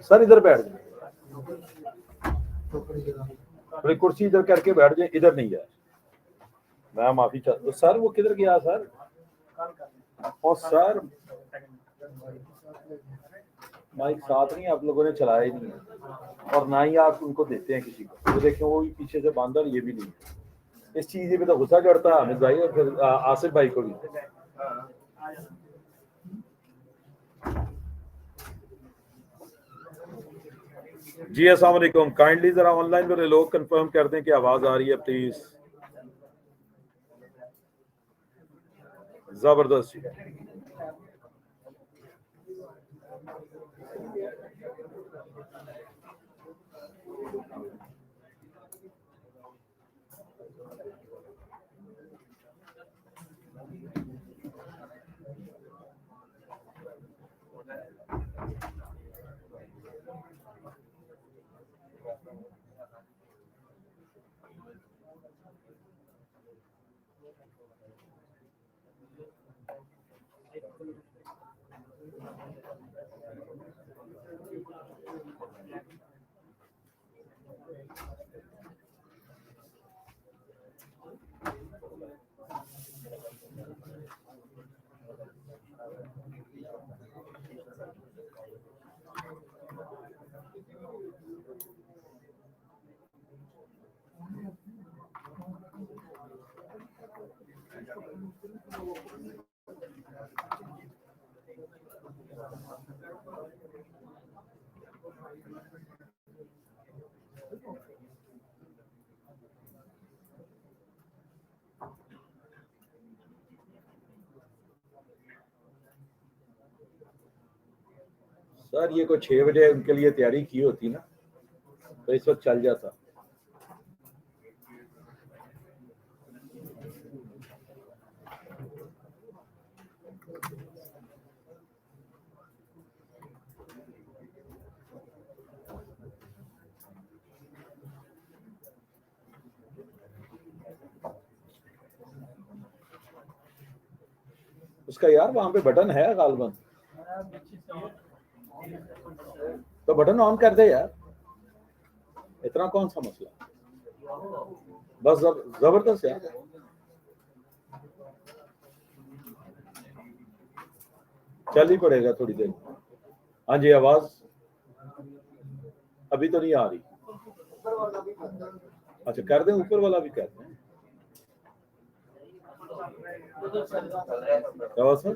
Sir इधर बैठ जाए, थोड़ी कुर्सी इधर करके बैठ जाए, इधर नहीं जाए। मैं माफी चाहता हूँ सर, वो किधर गया सर? और सर माइक साथ नहीं, आप लोगों ने चलाया ही नहीं है और ना ही आप उनको देते हैं किसी को। तो देखें वो भी पीछे से बांधा, ये भी नहीं है। इस चीज पे तो गुस्सा चढ़ता है हामिद भाई और फिर आसिफ भाई को भी। जी अस्सलाम वालेकुम, काइंडली जरा ऑनलाइन वाले लोग कंफर्म कर दें कि आवाज आ रही है प्लीज। जबरदस्त। सर ये कोई 6 बजे उनके लिए तैयारी की होती ना तो इस वक्त चल जाता। उसका यार वहां पे बटन है गालबन, तो बटन ऑन कर दे यार, इतना कौन सा मसला। बस जबरदस्त यार। चल ही पड़ेगा थोड़ी देर। हाँ जी, आवाज अभी तो नहीं आ रही। अच्छा कर दें, ऊपर वाला भी कर दें। क्या सर?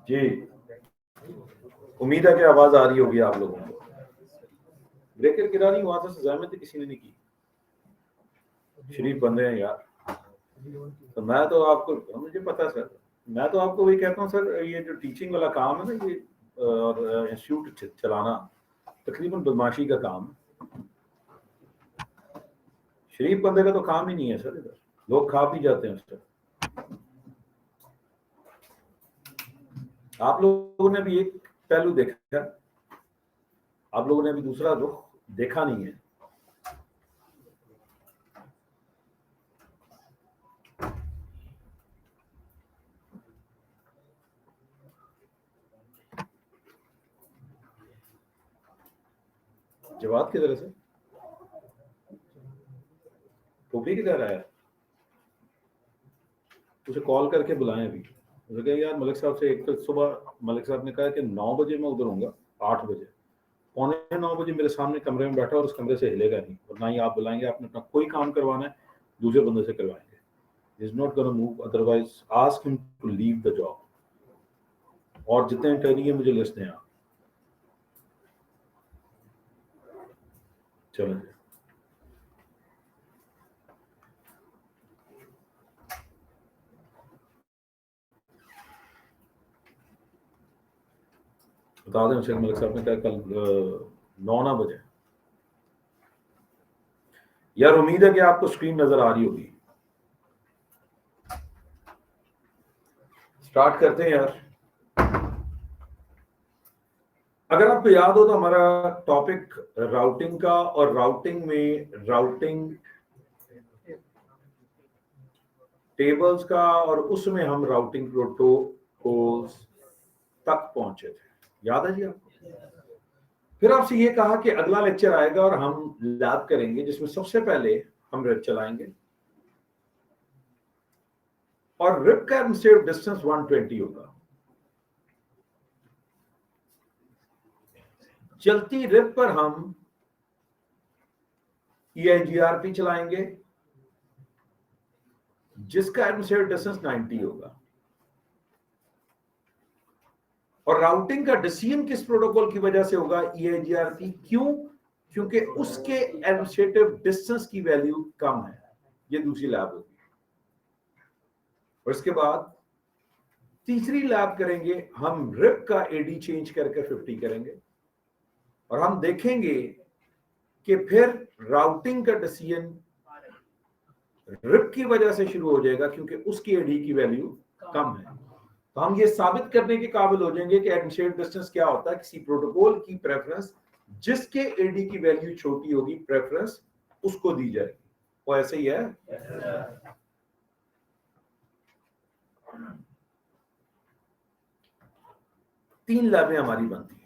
जी उम्मीद है कि आवाज आ रही होगी आप लोगों को। ब्रेकर गिरा नहीं हुआ था, सहमति किसी ने नहीं की। शरीफ बंदे हैं यार। तो मैं तो आपको, मुझे पता सर, मैं तो आपको वही कहता हूँ सर, ये जो टीचिंग वाला काम है ना, ये और इंस्टीट्यूट चलाना तकरीबन बदमाशी का काम है। शरीफ बंदे का तो काम ही नहीं है सर, इधर लोग खा पी जाते हैं उससे। आप लोगों ने भी एक पहलू देखा, आप लोगों ने भी दूसरा रुख देखा नहीं है। जवाब किधर से? टोपी किधर आया? उसे कॉल करके बुलाएं अभी। उसे कहें यार मलिक साहब से, एक तो सुबह मलिक साहब ने कहा कि 9 बजे मैं उधर होऊंगा, 8 बजे, पौने 9 बजे मेरे सामने कमरे में बैठा और उस कमरे से हिलेगा नहीं, और ना ही आप बुलाएंगे। आपने अपना कोई काम करवाना है दूसरे बंदे से करवाएंगे। Is not gonna move, otherwise ask him to leave the job. और जितने इंटरव्यू है मुझे लिस्ट दें आप। चलो बता दें शेख मलिक साहब ने कहा कल 9 बजे। यार उम्मीद है कि आपको स्क्रीन नजर आ रही होगी। स्टार्ट करते हैं यार। अगर आपको याद हो तो हमारा टॉपिक राउटिंग का, और राउटिंग में राउटिंग टेबल्स का, और उसमें हम राउटिंग प्रोटोकॉल्स तक पहुंचे थे। याद है जी आपको? फिर आपसे ये कहा कि अगला लेक्चर आएगा और हम लैब करेंगे जिसमें सबसे पहले हम रिप चलाएंगे, और रिप का एडमिनिस्ट्रेटिव डिस्टेंस 120 होगा। चलती रिप पर हम EIGRP चलाएंगे जिसका एडमिनिस्ट्रेटिव डिस्टेंस 90 होगा। और राउटिंग का डिसीजन किस प्रोटोकॉल की वजह से होगा? EIGRP। क्यों? क्योंकि उसके एडमिनिस्ट्रेटिव डिस्टेंस की वैल्यू कम है। ये दूसरी लैब होगी। और इसके बाद तीसरी लैब करेंगे हम, रिप का AD चेंज करके 50 करेंगे, और हम देखेंगे कि फिर राउटिंग का डिसीजन रिप की वजह से शुरू हो जाएगा क्योंकि उसकी AD की वैल्यू कम है। तो हम ये साबित करने के काबिल हो जाएंगे कि एडमिनिस्ट्रेटिव डिस्टेंस क्या होता है किसी प्रोटोकॉल की प्रेफरेंस जिसके AD की वैल्यू छोटी होगी, प्रेफरेंस उसको दी जाएगी। वो ऐसे ही है। तीन लैबें हमारी बनती हैं।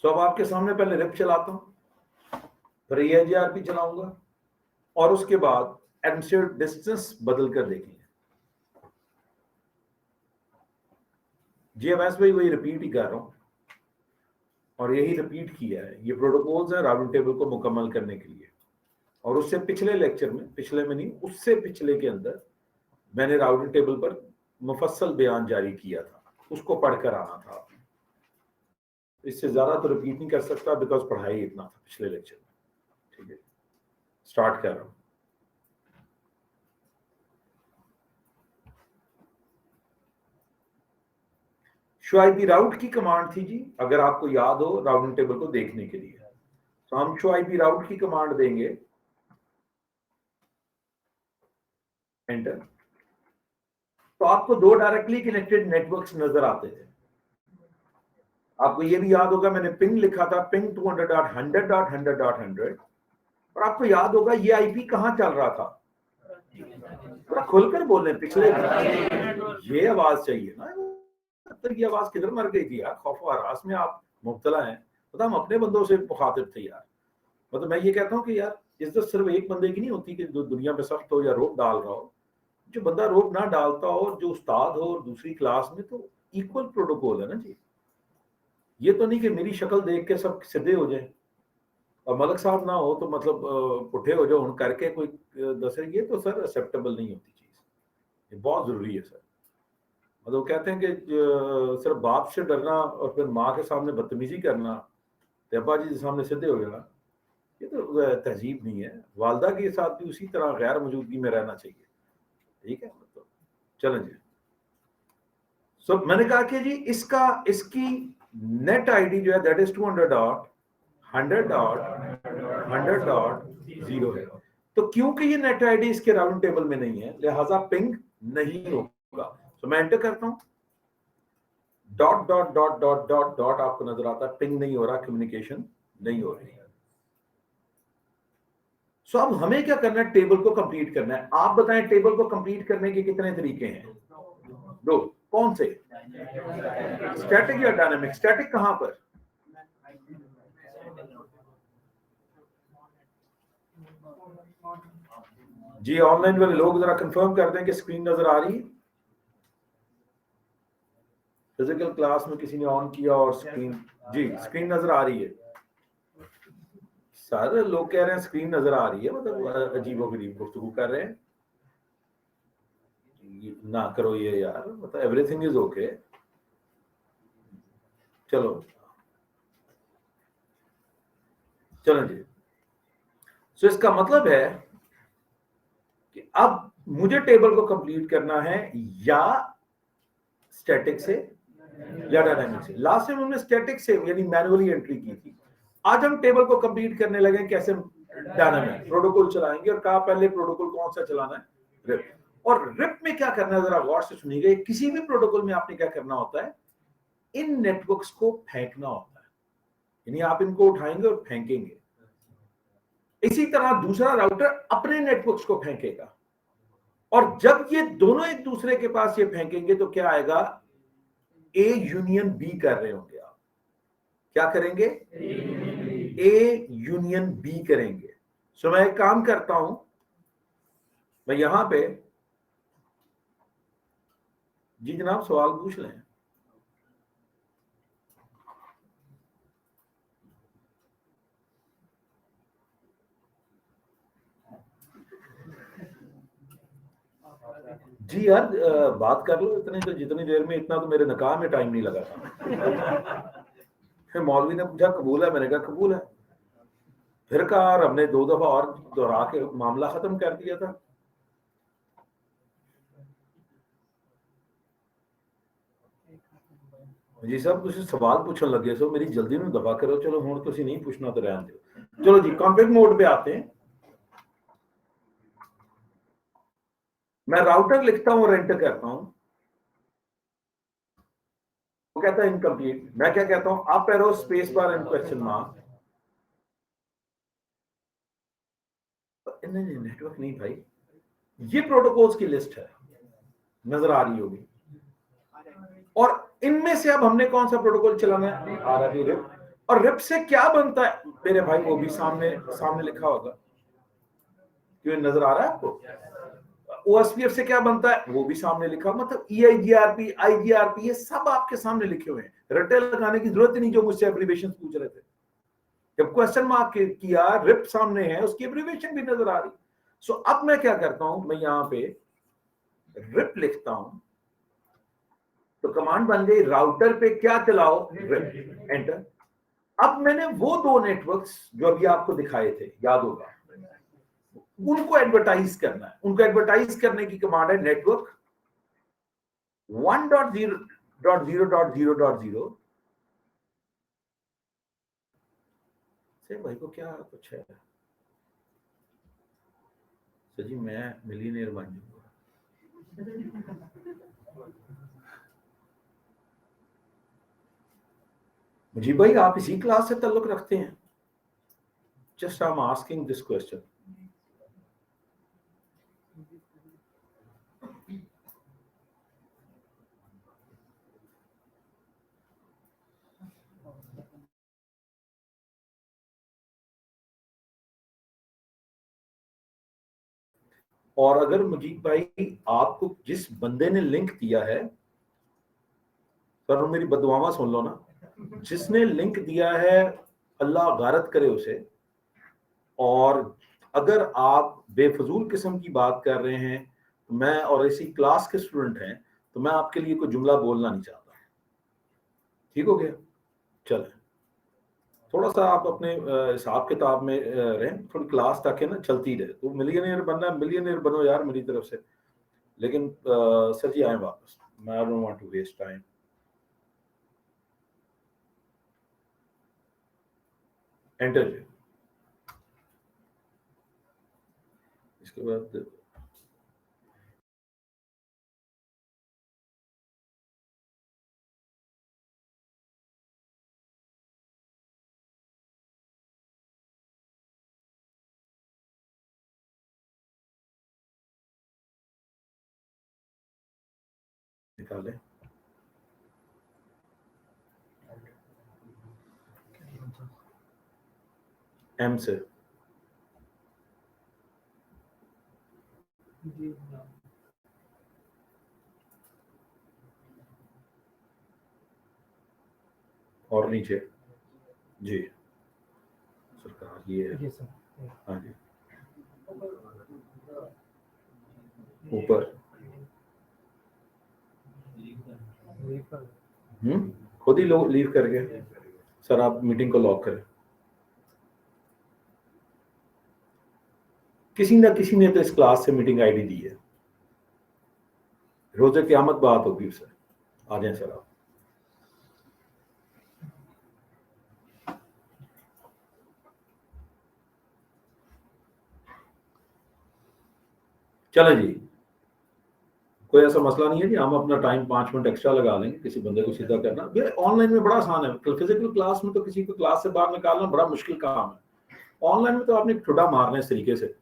सो अब आपके सामने पहले रिप चलाता हूं, फिर EIGRP चलाऊंगा, और उसके बाद एडमिनिस्ट्रेटिव डिस्टेंस बदल कर देखेंगे। GMS भाई वही रिपीट ही कर रहा हूं, और यही रिपीट किया है। ये प्रोटोकॉल्स है राउटिंग टेबल को मुकम्मल करने के लिए। और उससे पिछले लेक्चर में, पिछले में नहीं, उससे पिछले के अंदर मैंने राउटिंग टेबल पर मुफस्सल बयान जारी किया था, उसको पढ़कर आना था। इससे ज्यादा तो रिपीट नहीं कर सकता बिकॉज पढ़ाई इतना था पिछले लेक्चर में। ठीक है, स्टार्ट कर रहा हूं। शो आईपी राउट की कमांड थी जी, अगर आपको याद हो राउटिंग टेबल को देखने के लिए। तो हम शो आईपी राउट की कमांड देंगे, एंटर। तो आपको दो डायरेक्टली कनेक्टेड नेटवर्क्स नजर आते थे। आपको ये भी याद होगा मैंने पिंग लिखा था, पिंग 200.100.100.100। और आपको याद होगा ये आईपी कहां चल रहा था? थोड़ा खुलकर बोलने, पिछले ये आवाज चाहिए ना। तक ये आवाज किधर मर गई थी यार? खौफ और हरास में आप मुब्तला हैं। पता हम अपने बंदों से मुखातिब थे यार। मतलब मैं ये कहता हूँ कि यार इज्जत सिर्फ एक बंदे की नहीं होती कि जो दुनिया पे सख्त हो या रोक डाल रहा हो। जो बंदा रोक ना डालता हो, जो उस्ताद हो और दूसरी क्लास में, तो इक्वल प्रोटोकॉल है ना जी। ये तो नहीं कि मेरी शक्ल देख के सब सीधे हो जाए और मलक साहब ना हो तो मतलब पुठे हो जाओ करके कोई दस। ये तो सर एक्सेप्टेबल नहीं होती चीज। ये बहुत जरूरी है सर। मतलब कहते हैं कि सिर्फ बाप से डरना और फिर माँ के सामने बदतमीजी करना, अब्बा जी के सामने सीधे हो जाना, ये तो तहजीब नहीं है। वालदा के साथ भी उसी तरह गैर मौजूदगी में रहना चाहिए। ठीक है, मतलब चलें जी। सो मैंने कहा कि जी इसकी नेट आईडी जो है दैट इज 200.100.100.0 है। तो क्योंकि ये नेट आईडी इसके राउंड टेबल में नहीं है, लिहाजा पिंग नहीं होगा। तो मैं एंटर करता हूं, dot dot dot dot dot dot आपको नजर आता है, पिंग नहीं हो रहा, कम्युनिकेशन नहीं हो रही है। सो अब हमें क्या करना है? टेबल को कंप्लीट करना है। आप बताएं टेबल को कंप्लीट करने के कितने तरीके हैं? दो। कौन से? स्टैटिक या डायनामिक? स्टैटिक कहां पर? जी ऑनलाइन वाले लोग जरा कंफर्म कर दें कि स्क्रीन नजर आ रही है। फिजिकल क्लास में किसी ने ऑन किया और स्क्रीन, जी स्क्रीन नजर आ रही है। सारे लोग कह रहे हैं स्क्रीन नजर आ रही है, मतलब अजीबोगरीब गुफ्तगू कर रहे हैं। ना करो ये यार, मतलब एवरीथिंग इज ओके। चलो चलो जी। सो इसका मतलब है कि अब मुझे टेबल को कंप्लीट करना है या स्टैटिक से या डायनामिक से। लास्ट टाइम हमने स्टैटिक से यानी मैनुअली एंट्री की थी। आज हम टेबल को कंप्लीट करने लगे कैसे? डायनामिक प्रोटोकॉल चलाएंगे, और कहा पहले प्रोटोकॉल कौन सा चलाना है, रिप। और रिप में क्या करना है जरा गौर से सुनिएगा, किसी भी प्रोटोकॉल में आपने क्या करना होता है, इन नेटवर्क्स को फेंकना होता है, यानी आप इनको उठाएंगे और फेंकेंगे। इसी तरह दूसरा राउटर अपने नेटवर्क्स को फेंकेगा, और जब ये दोनों एक दूसरे के पास ये फेंकेंगे तो क्या आएगा, ए यूनियन बी कर रहे होंगे आप, क्या करेंगे, ए यूनियन बी करेंगे। सो मैं एक काम करता हूं, मैं यहां पे, जी जनाब सवाल पूछ लें। जी यार बात कर लो, इतनी तो जितनी देर में, इतना तो मेरे निकाह में टाइम नहीं लगा था। फिर मौलवी ने पूछा कबूल है, मैंने कहा कबूल है। फिर कहा, और हमने 2 दफा और दोहरा के मामला खत्म कर दिया था। जी साहब तुम सवाल पूछने लगे सो, मेरी जल्दी में दफा करो, चलो हुण तुसीं नहीं पूछना तो रहने दो। चलो जी कॉन्फ़िग मोड पे आते हैं। मैं राउटर लिखता हूं और एंटर करता हूं, वो कहता है इनकम्प्लीट। मैं क्या कहता हूं, up arrow space bar and question mark. नहीं नहीं नेटवर्क नहीं भाई, ये प्रोटोकॉल्स की लिस्ट है, नजर आ रही होगी, और इनमें से अब हमने कौन सा प्रोटोकॉल चलाना है, आरआरबी रिप। और रिप से क्या बनता है मेरे भाई, वो भी सामने सामने लिखा होगा, क्यों नजर आ रहा है आपको। ओएसपीएफ से क्या बनता है, वो भी सामने लिखा, मतलब ईआईजीआरपी, आईजीआरपी, ये सब आपके सामने लिखे हुए हैं, रटे लगाने की जरूरत ही नहीं जो मुझसे एब्रिविएशन पूछ रहे थे। जब क्वेश्चन मार्क किया, रिप सामने है, उसकी एब्रिविएशन भी नजर आ रही। सो अब मैं क्या करता हूं, मैं यहां पे रिप लिखता हूं, तो कमांड बन गई राउटर पे क्या चलाओ, रिप, एंटर। अब मैंने वो 2 नेटवर्क्स जो अभी आपको दिखाए थे, याद होगा, उनको एडवर्टाइज करना है। उनको एडवर्टाइज करने की कमांड है नेटवर्क 1.0.0.0.0 से। भाई को क्या कुछ है, तो जी मैं मिलियनेयर बन जाऊंगा। मुझे भाई आप इसी क्लास से ताल्लुक रखते हैं, just I am asking this question. और अगर मुजीब भाई आपको जिस बंदे ने लिंक दिया है, पर मेरी बददुआवां सुन लो ना, जिसने लिंक दिया है अल्लाह गारत करे उसे। और अगर आप बेफजूल किस्म की बात कर रहे हैं, तो मैं और इसी क्लास के स्टूडेंट हैं, तो मैं आपके लिए कोई जुमला बोलना नहीं चाहता। ठीक हो गया, चलें थोड़ा सा आप अपने हिसाब किताब में रहें, थोड़ी क्लास ताकि ना चलती रहे। तो मिलियनियर बनना, मिलियनियर बनो यार मेरी तरफ से, लेकिन सर जी आए वापस, मैं don't want to waste time. Enter जी, इसके बाद निकालें एम से। और नीचे जी सरकार ये है, हाँ जी ऊपर, खुद ही लोग लीव करके। सर आप मीटिंग को लॉक करें। किसी ना किसी ने तो इस क्लास से मीटिंग आईडी दी है, रोजे क़यामत बात होगी उससे। आ जाए सर आप। चलो जी, कोई ऐसा मसला नहीं है जी, हम अपना टाइम 5 मिनट एक्स्ट्रा लगा लेंगे किसी बंदे को सीधा करना। ये ऑनलाइन में बड़ा आसान है, फिजिकल क्लास में तो किसी को क्लास से बाहर निकालना बड़ा मुश्किल काम है। ऑनलाइन में तो आपने ठुड्डा मारना है इस तरीके से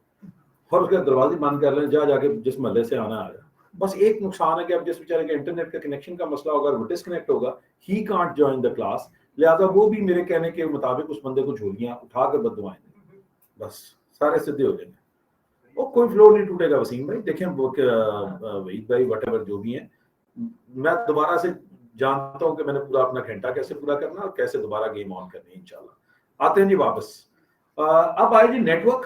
और उसका दरवाजे बंद कर लें, जाके जिस महल्ले से आना आया। बस एक नुकसान है कि अब जिस बेचारे के इंटरनेट का कनेक्शन का मसला होगा, वो डिस्कनेक्ट होगा, he can't join the class, लिहाजा वो भी मेरे कहने के मुताबिक उस बंदे को झोलियां उठा कर बददुआएं देंगे, बस सारे सीधे हो जाएंगे। वो कोई फ्लो नहीं टूटेगा वसीम भाई, देखें वहीद भाई वटेवर जो भी है, मैं दोबारा से जानता हूं कि मैंने पूरा अपना घंटा कैसे पूरा करना और कैसे दोबारा गेम ऑन करनी है इंशाल्लाह। आते हैं जी वापस। अब आए जी नेटवर्क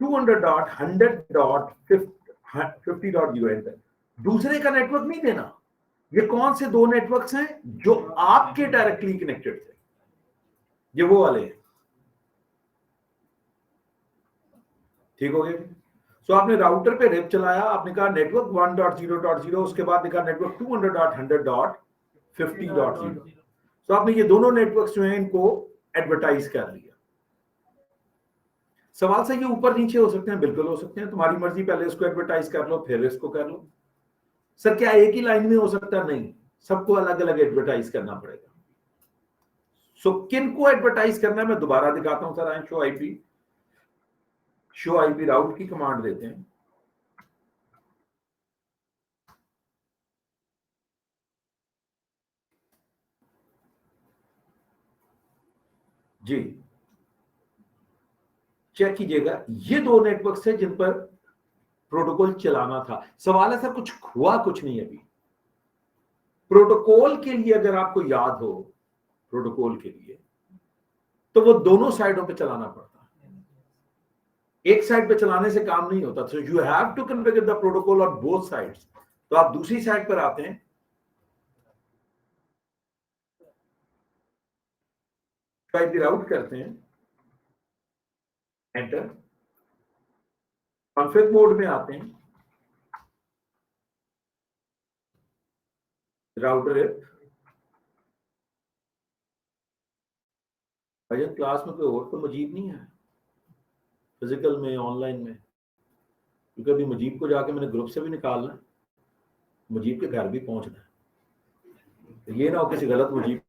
200.100.50.0 एंटर। दूसरे का नेटवर्क नहीं देना। ये कौन से दो नेटवर्क्स हैं जो आपके डायरेक्टली कनेक्टेड थे? ये वो वाले हैं, ठीक हो गया। सो आपने राउटर पे रेप चलाया, आपने कहा नेटवर्क 1.0.0, उसके बाद लिखा नेटवर्क 200.100.50.0। सो आपने ये दोनों नेटवर्क्स जो हैं इनको एडवर्टाइज कर लिया। सवाल से ये ऊपर नीचे हो सकते हैं, बिल्कुल हो सकते हैं, तुम्हारी मर्जी, पहले इसको एडवर्टाइज कर लो फिर इसको कर लो। सर क्या एक ही लाइन में हो सकता है? नहीं, सबको अलग अलग एडवर्टाइज करना पड़ेगा। सो किन को एडवर्टाइज करना है मैं दोबारा दिखाता हूं सर। शो आईपी राउट की कमांड देते हैं जी। चेक कीजिएगा, ये दो नेटवर्क है जिन पर प्रोटोकॉल चलाना था। सवाल है सर कुछ हुआ कुछ नहीं अभी। प्रोटोकॉल के लिए अगर आपको याद हो, प्रोटोकॉल के लिए तो वो दोनों साइडों पे चलाना पड़ता है, एक साइड पे चलाने से काम नहीं होता। So you have to configure the protocol on both sides. तो आप दूसरी साइड पर आते हैं, आईपी राउट करते हैं, एंटर, कॉन्फ़िग मोड में आते हैं, राउटर अजय क्लास में कोई और तो मजीद नहीं है फिजिकल में ऑनलाइन में, क्योंकि अभी मुजीब को जाके मैंने ग्रुप से भी निकालना है, मुजीब के घर भी पहुंचना है, तो ये ना हो किसी गलत मुजीब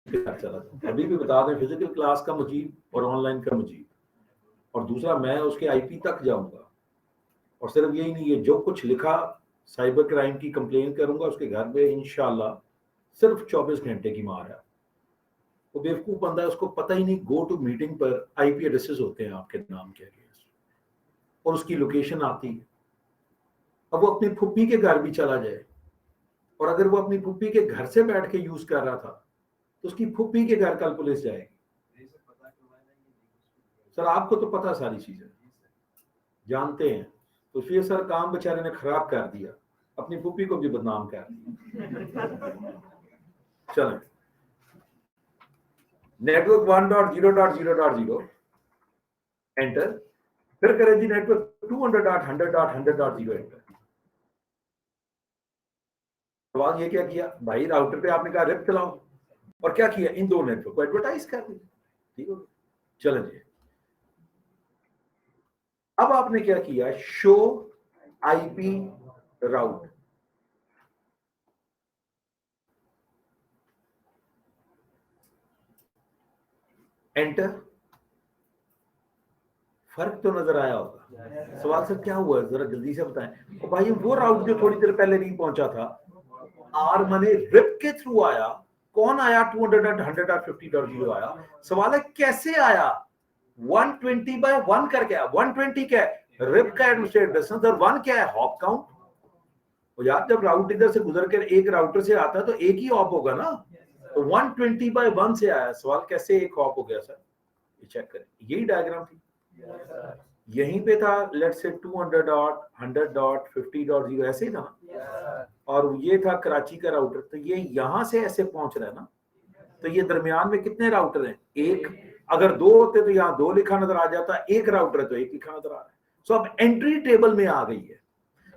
के घर चला था। अभी भी बता दें, फिजिकल क्लास का मुजीब और ऑनलाइन का मुजीब, और दूसरा मैं उसके आईपी तक जाऊंगा, और सिर्फ यही नहीं है, जो कुछ लिखा साइबर क्राइम की कंप्लेन करूंगा उसके घर पे इंशाल्लाह। सिर्फ 24 घंटे की मार है। वो बेवकूफ बंदा है, उसको पता ही नहीं गो टू मीटिंग पर आईपी एड्रेसेस होते हैं आपके नाम के अगेंस्ट, और उसकी लोकेशन आती है। अब वो अपनी फुप्पी के घर भी चला जाए, और अगर वो अपनी फुप्पी के घर से बैठ के यूज कर रहा था, तो उसकी फुप्पी के घर कल पुलिस जाएगी। सर आपको तो पता सारी चीजें, जानते हैं, तो फिर सर काम बेचारे ने खराब कर दिया, अपनी फुप्पी को भी बदनाम कर दिया। चलें, नेटवर्क 1.0.0.0 एंटर, फिर करें जी नेटवर्क 200.100.100.0 एंटर। सवाल ये क्या किया भाई, राउटर पे आपने कहा रिप चलाओ, और क्या किया, इन दो नेटवर्क को एडवर्टाइज कर दिया, ठीक हो। चलें जी, अब आपने क्या किया, शो आईपी राउट, एंटर। फर्क तो नजर आया होगा। सवाल सर क्या हुआ, जरा जल्दी से बताएं। तो भाई वो राउट जो थोड़ी देर पहले नहीं पहुंचा था, आर मने रिप के थ्रू आया, कौन आया, 200.100.50.0 आया। सवाल है कैसे आया, 120/1 करके आया। 120 क्या है, रिप का एडमिनिस्ट्रेटिव डिस्टेंस, और 1 क्या है, हॉप काउंट। और यार जब राउट इधर से गुजर कर एक राउटर से आता है तो एक ही हॉप होगा ना, तो 120/1 से आया। सवाल कैसे एक हॉप हो गया सर, ये चेक करें, यही डायग्राम थी, यहीं पे था, लेट से 200.100.50.0 ऐसे ही था ना, और ये था कराची का राउटर, तो ये यहां से ऐसे पहुंच रहा है ना, तो ये दरमियान में कितने राउटर हैं, एक। अगर दो होते तो यहाँ 2 लिखा नजर आ जाता, एक राउटर है तो 1 लिखा नजर आ रहा है। सो अब एंट्री टेबल में आ गई है।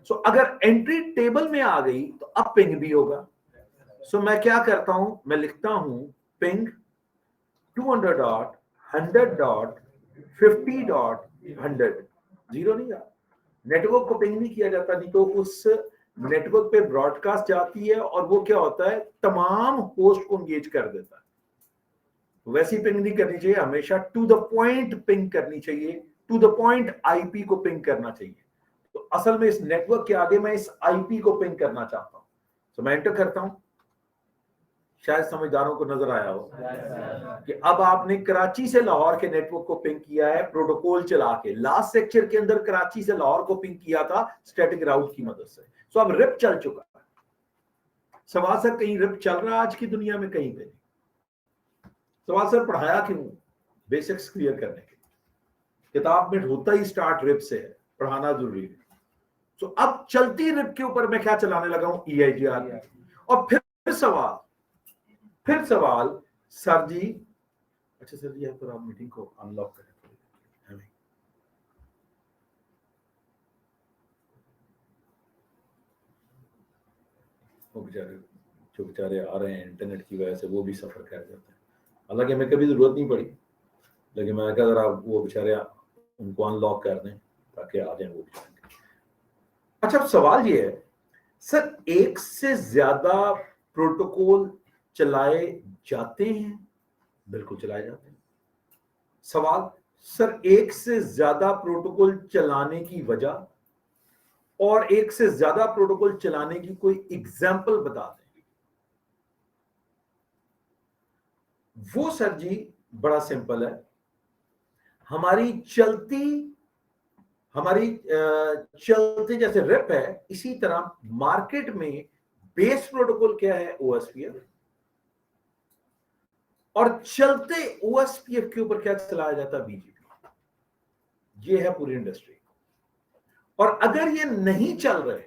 सो अगर एंट्री टेबल में आ गई तो अब पिंग भी होगा। सो मैं क्या करता हूं, मैं लिखता हूं पिंग 200.100.50.100, जीरो नहीं यार, नेटवर्क को पिंग नहीं किया जाता, नहीं तो उस नेटवर्क पे ब्रॉडकास्ट जाती है और वो क्या होता है, तमाम होस्ट को एंगेज कर देता है। वैसी पिंग नहीं करनी चाहिए, हमेशा टू द पॉइंट पिंग करनी चाहिए, टू द पॉइंट आईपी को पिंग करना चाहिए। तो असल में इस नेटवर्क के आगे मैं इस आईपी को पिंग करना चाहता हूं, तो मैं एंटर करता हूं। शायद समझदारों को नजर आया हो कि अब आपने कराची से लाहौर के नेटवर्क को पिंग किया है प्रोटोकॉल चला के। लास्ट सेक्चर के अंदर कराची से लाहौर को पिंग किया था स्टैटिक राउट की मदद से। सो अब रिप चल चुका है। सवाल सर कहीं रिप चल रहा है आज की दुनिया में? कहीं पे नहीं। सवाल सर पढ़ाया क्यों? बेसिक्स क्लियर करने के। किताब में होता ही स्टार्ट रिप से है, पढ़ाना जरूरी है। तो अब चलती रिप के ऊपर मैं क्या चलाने लगा हूं, EIGR। और फिर सवाल सर जी, अच्छा सर जी, यहाँ पर आप मीटिंग को अनलॉक करें थोड़ी। वो बेचारे आ रहे हैं इंटरनेट की वजह से, वो भी सफर कर जाते हैं। हालांकि हमें कभी जरूरत नहीं पड़ी, लेकिन मैं कहा जरा वो बेचारे उनको अनलॉक कर दें ताकि आ जाए वो बेचारे। अच्छा, सवाल ये है सर, एक से ज्यादा प्रोटोकॉल चलाए जाते हैं? बिल्कुल चलाए जाते हैं। सवाल सर, एक से ज्यादा प्रोटोकॉल चलाने की वजह और एक से ज्यादा प्रोटोकॉल चलाने की कोई एग्जाम्पल बता दें। वो सर जी बड़ा सिंपल है। हमारी चलती जैसे रिप है, इसी तरह मार्केट में बेस प्रोटोकॉल क्या है, OSPF। और चलते OSPF के ऊपर क्या चलाया जाता है, BGP। ये है पूरी इंडस्ट्री। और अगर ये नहीं चल रहे,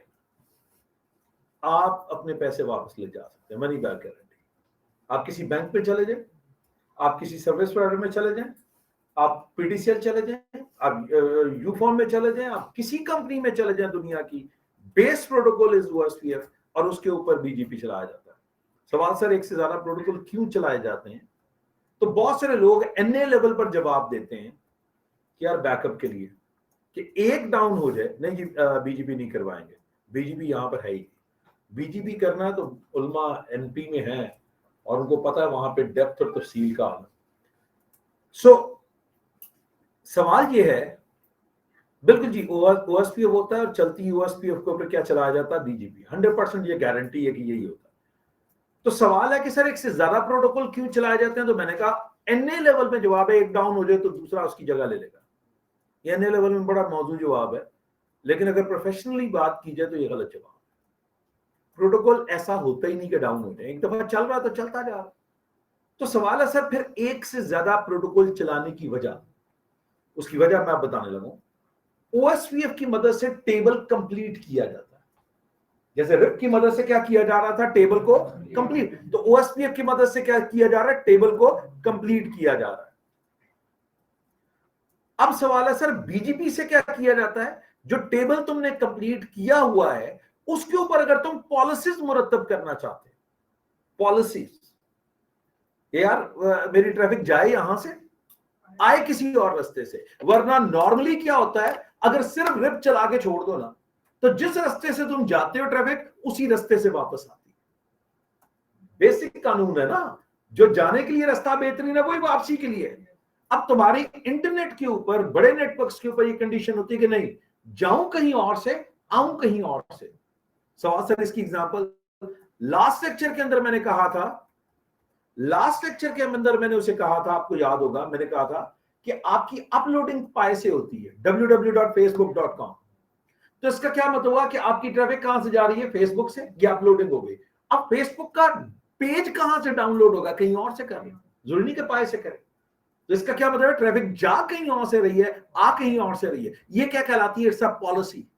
आप अपने पैसे वापस ले जा सकते हैं, मनी बैक गारंटी। आप किसी बैंक पे चले जाए, आप किसी सर्विस प्रोवाइडर में चले जाएं, आप PTCL चले जाएं, आप यूफॉन में चले जाएं, आप किसी कंपनी में चले जाएं, दुनिया की बेस प्रोटोकॉल इज OSPF और उसके ऊपर BGP चलाया जाता है। सवाल सर, एक से ज्यादा प्रोटोकॉल क्यों चलाए जाते हैं? तो बहुत सारे लोग NA लेवल पर जवाब देते हैं कि यार बैकअप के लिए, कि एक डाउन हो जाए, नहीं जी BGP नहीं करवाएंगे, BGP यहां पर है ही। BGP करना है तो उल्मा NP में है और उनको पता है वहां पे डेप्थ और तफसील का हाल। सो सवाल ये है, बिल्कुल जी, OSPF होता है और चलती OSPF के ऊपर क्या चलाया जाता है, BGP। 100% ये गारंटी है कि यही होता है। तो सवाल है कि सर एक से ज्यादा प्रोटोकॉल क्यों चलाए जाते हैं? तो मैंने कहा NA लेवल में जवाब है, एक डाउन हो जाए तो दूसरा उसकी जगह ले लेगा। ये NA लेवल में बड़ा मौजूद जवाब है, लेकिन अगर प्रोफेशनली बात की जाए तो ये गलत जवाब। प्रोटोकॉल ऐसा होता ही नहीं कि डाउन हो जाए, एक दफा चल रहा तो चलता जा रहा। तो सवाल है सर, फिर एक से ज्यादा प्रोटोकॉल चलाने की वजह, उसकी वजह मैं बताने लगा। OSPF की मदद से टेबल कंप्लीट किया जाता है। जैसे रिप की मदद से क्या किया जा रहा था, टेबल को कंप्लीट, तो OSPF की मदद से क्या किया जा रहा है, टेबल को कंप्लीट किया जा रहा है। अब सवाल है सर, BGP से क्या किया जाता है? जो टेबल तुमने कंप्लीट किया हुआ है उसके ऊपर अगर तुम पॉलिसीज मुरतब करना चाहते हो, पॉलिसीज, यार मेरी ट्रैफिक जाए यहां से, आए किसी और रास्ते से। वरना नॉर्मली क्या होता है, अगर सिर्फ रिप चला के छोड़ दो ना, तो जिस रास्ते से तुम जाते हो ट्रैफिक उसी रास्ते से वापस आती है। बेसिक कानून है ना, जो जाने के लिए रास्ता बेहतरीन है वही वापसी के लिए। अब तुम्हारी इंटरनेट के ऊपर, बड़े नेटवर्क्स के ऊपर ये कंडीशन होती है कि नहीं, जाऊं कहीं और से, आऊं कहीं और से। सवाल सर, इसकी एग्जांपल लास्ट लेक्चर के अंदर मैंने कहा था, उसे कहा था, आपको याद होगा, मैंने कहा था कि आपकी अपलोडिंग पाई से होती है, www.facebook.com। तो इसका क्या मतलब हुआ कि आपकी ट्रैफिक कहां से जा रही है, फेसबुक से, ये अपलोडिंग हो गई। अब फेसबुक का पेज कहां से डाउनलोड होगा, कहीं और से करें, जरूरी नहीं कि पाई से करें। तो इसका क्या मतलब है, ट्रैफिक जा कहीं और से रही है, आ कहीं और से रही है। ये क्या कहलाती है, इट्स अ पॉलिसी।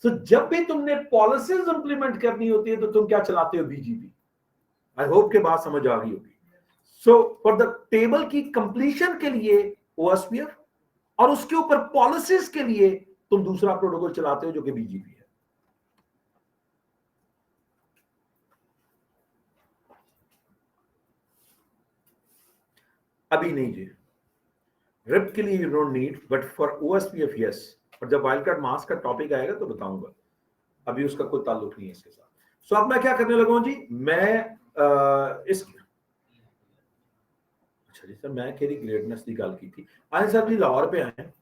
तो जब भी तुमने पॉलिसीज इंप्लीमेंट करनी होती है तो तुम क्या चलाते हो, BGP। आई होप के बात समझ आ गई होगी। सो फॉर द टेबल की कंप्लीशन के लिए OSPF, और उसके ऊपर पॉलिसीज के लिए तुम दूसरा प्रोटोकॉल चलाते हो जो कि BGP है। अभी नहीं जी, रिप के लिए you don't need, but for OSPF yes, और जब वाइल्ड कार्ड मास्क का टॉपिक आएगा तो बताऊंगा, अभी उसका कोई ताल्लुक नहीं है इसके साथ। सो अब मैं क्या करने लगा हूं जी, मैं इस अच्छा जी सर, मैं केरी ग्रेटनेस की गल की थी। आए सर जी लाहौर पे आए,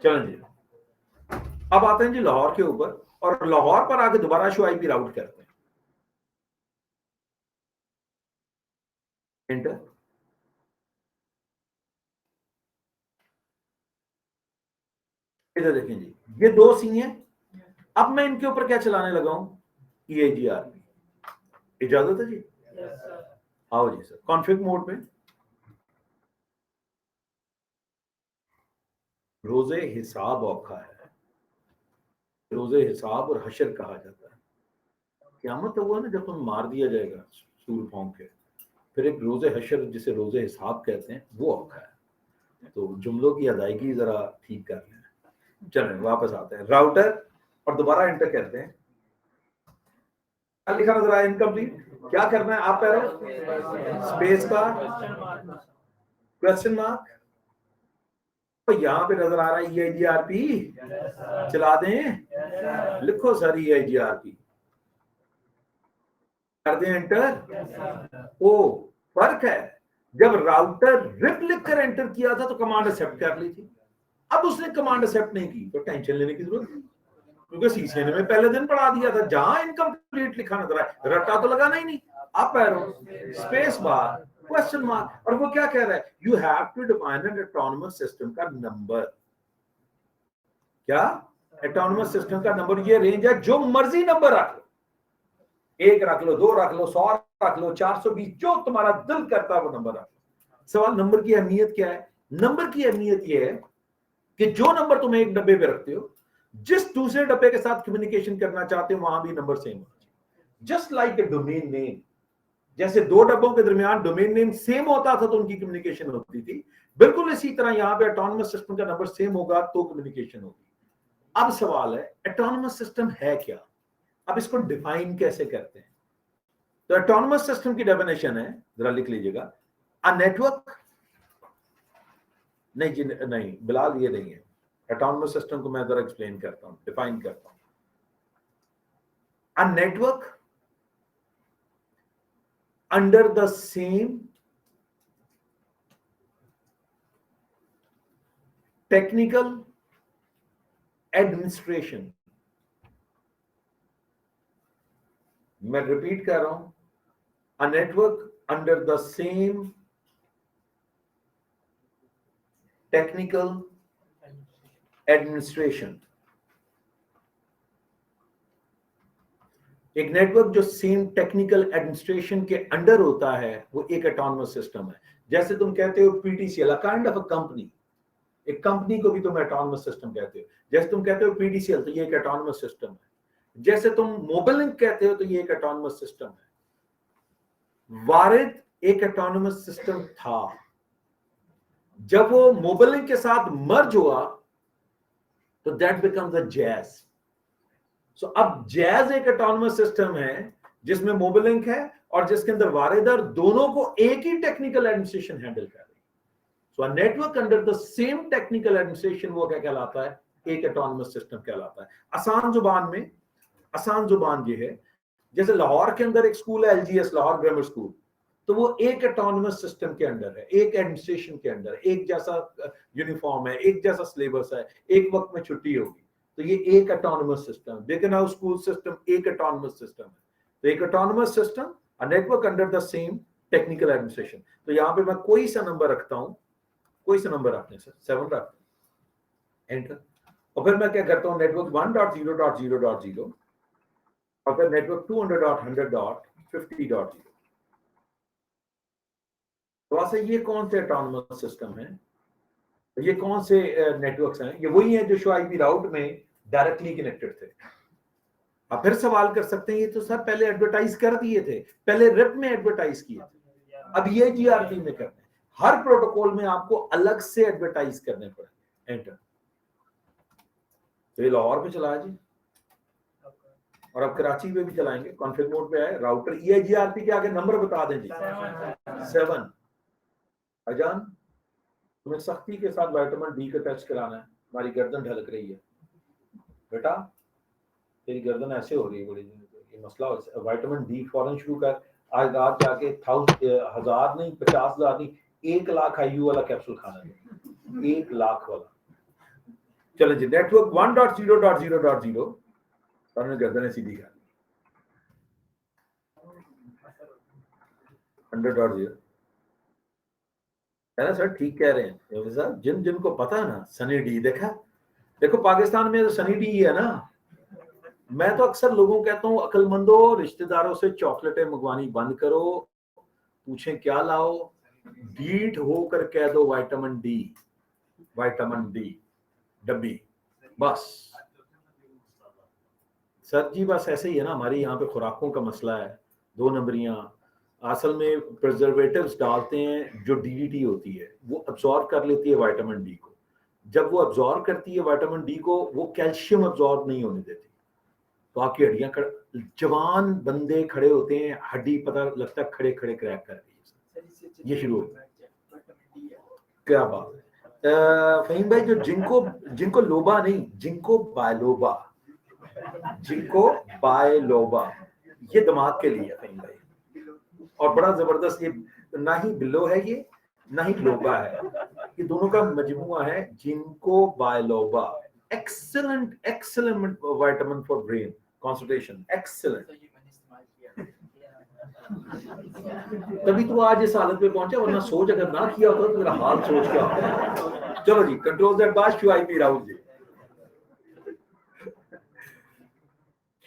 चलें जी, अब आते हैं जी लाहौर के ऊपर, और लाहौर पर आके दोबारा शो आईपी राउट करते हैं। एंटर। इधर देखें जी, ये दो सी हैं। अब मैं इनके ऊपर क्या चलाने लगा हूं, EIGRP। इजाजत है जी? आओ जी सर, कॉन्फ़िग मोड में रोजे हिसाब औखा है, रोजे हिसाब और हशर कहा जाता है। क़यामत तो हुआ ना जब तुम मार दिया जाएगा सूर फॉर्म के, फिर एक रोजे हशर जिसे रोजे हिसाब कहते हैं वो औखा है। तो जुमलों की अदायगी जरा ठीक कर लें। चलें वापस आते हैं राउटर, और दोबारा एंटर करते हैं। क्या लिखा नजर आया, इनकम्प्लीट। क्या करना है आप पैरो स्पेस का क्वेश्चन मार्क, तो यहां पे नजर आ रहा है EIGRP, चला दें, लिखो सर EIGRP, कर दें एंटर। ओ फर्क है, जब राउटर रिप लिखकर एंटर किया था तो कमांड एक्सेप्ट कर ली थी, अब उसने कमांड एक्सेप्ट नहीं की तो टेंशन लेने की जरूरत नहीं, क्योंकि सीसीएन में पहले दिन पढ़ा दिया था, जहां इनकम्प्लीट लिखा नजर आए रट्टा तो लगाना ही नहीं। Up arrow space bar question mark, और वो क्या कह रहा है, you have to define an autonomous system का नंबर। क्या ऑटोनोमस सिस्टम का नंबर, ये रेंज है, जो मर्जी नंबर रख लो, 1 रख लो, 2 रख लो, 100 रख लो, 420, जो तुम्हारा दिल करता है वो नंबर रख लो। सवाल नंबर की अहमियत क्या है, नंबर की अहमियत यह है कि जो नंबर तुम एक डब्बे पे रखते हो, जिस दूसरे डब्बे के साथ कम्युनिकेशन करना चाहते हो वहां भी नंबर सेम होना चाहिए। Just like a domain name, जैसे दो डब्बों के दरमियान डोमेन नेम सेम होता था तो उनकी कम्युनिकेशन होती थी, बिल्कुल इसी तरह यहां पे ऑटोनोमस सिस्टम का नंबर सेम होगा तो कम्युनिकेशन होगी। अब सवाल है ऑटोनोमस सिस्टम है क्या, अब इसको डिफाइन कैसे करते हैं। तो ऑटोनोमस सिस्टम की डेफिनेशन है, जरा लिख लीजिएगा, अ नेटवर्क, नहीं जी नहीं बिलाल ये नहीं है, ऑटोनोमस सिस्टम को मैं जरा एक्सप्लेन करता हूं, डिफाइन करता हूं। अ network under the same technical administration, मैं रिपीट कर रहा हूं, अ network under the same technical administration, एक नेटवर्क जो सेम टेक्निकल एडमिनिस्ट्रेशन के अंडर होता है वो एक ऑटोनोमस सिस्टम है। जैसे तुम कहते हो PTCL, kind of a company, एक कंपनी को भी तुम ऑटोनोमस सिस्टम कहते हो। जैसे तुम कहते हो PTCL तो ये एक ऑटोनोमस सिस्टम है। जैसे तुम मोबाइलिंक कहते हो तो ये एक ऑटोनोमस सिस्टम है। वारिद एक ऑटोनोमस सिस्टम था, जब वो मोबाइलिंक के साथ मर्ज हुआ तो दैट बिकम्स अ जैज। सो अब जैज एक ऑटोनोमस सिस्टम है जिसमें मोबाइलिंक है और जिसके अंदर वारिदर दोनों को एक ही टेक्निकल एडमिनिस्ट्रेशन हैंडल कर रही है। So a network under the same technical administration वो क्या कहलाता है, एक ऑटोनोमस सिस्टम कहलाता है। आसान जुबान में, आसान जुबान ये है, जैसे लाहौर के अंदर एक स्कूल है LGS लाहौर ग्रामर स्कूल, तो वो एक ऑटोनोमस सिस्टम के अंडर है, एक एडमिनिस्ट्रेशन के अंडर, एक जैसा यूनिफॉर्म है, एक जैसा सिलेबस है, एक वक्त में छुट्टी होगी, तो ये एक autonomous system. Beaconhouse school system एक ऑटोनोमस सिस्टम है। तो एक autonomous system, a network under the same technical administration. तो यहाँ पे मैं कोई सा नंबर रखता हूँ, कोई सा नंबर रखते हैं सर, 7 रखते हैं, एंटर। और फिर मैं क्या करता हूँ, नेटवर्क 1.0.0.0 और फिर नेटवर्क 200.100.50.0। तो ऐसे ये कौन से ऑटोनोमस सिस्टम है, ये कौन से नेटवर्क्स हैं, ये वही है जो शो आईपी राउट में डायरेक्टली कनेक्टेड थे। अब फिर सवाल कर सकते हैं ये तो सर पहले एडवर्टाइज कर दिए थे, पहले रिप में एडवर्टाइज किए थे, अब ये GRP में करते हैं। हर प्रोटोकॉल में आपको अलग से एडवर्टाइज करने पड़ेंगे, एंटर। तो ये लाहौर पे चला जी, और अब कराची में भी चलाएंगे। कॉन्फ़िग मोड पे आए, राउटर EIGRP के आगे नंबर बता दें जी, 7। अजान, तुम्हें सख्ती के साथ विटामिन डी का टेस्ट कराना है। हमारी गर्दन ढलक रही है बेटा, तेरी गर्दन ऐसे हो रही है बड़ी, ये मसला है। विटामिन डी फौरन शुरू कर। आज रात जाके 1000 नहीं, 50,000 नहीं, 1 लाख IU वाला कैप्सूल खाना है, 1 लाख वाला। चलो जी, नेटवर्क 1.0.0.0 और मैंने गर्दनें सीधी कर 100.0 है ना सर, ठीक कह रहे हैं सर। जिनको पता है ना, सनी डी देखा, देखो पाकिस्तान में तो सनी डी है ना। मैं तो अक्सर लोगों को कहता हूँ, अक्लमंदो रिश्तेदारों से चॉकलेटें मंगवानी बंद करो, पूछें क्या लाओ, डीठ होकर कह दो विटामिन डी डब्बी, बस। सर जी बस ऐसे ही है ना, हमारे यहाँ पे खुराकों का मसला है, 2 नंबरियां। असल में प्रिजर्वेटिव्स डालते हैं, जो DDT होती है वो अब्सॉर्ब कर लेती है विटामिन डी को। जब वो अब्सॉर्ब करती है विटामिन डी को, वो कैल्शियम अब्सॉर्ब नहीं होने देती, तो आपकी हड्डियां जवान बंदे खड़े होते हैं, हड्डी पता लगता है खड़े खड़े क्रैक कर रही है। ये शुरू क्या बात है फहीम भाई, जो जिनको लोबा नहीं, जिनको बायलोबा, ये दिमाग के लिए फहीम भाई, और बड़ा जबरदस्त। ये ना ही बिल्लो है, ये ना ही लोबा है, ये दोनों का मजमुआ है, जिनको बायलोबा। Excellent vitamin for brain concentration, excellent. तभी तो आज इस हालत पे पहुंचा, वरना सोच अगर ना किया होता तो मेरा हाल सोच क्या होता। चलो जी, कंट्रोल दैट बात, शुआइबी राउत जी,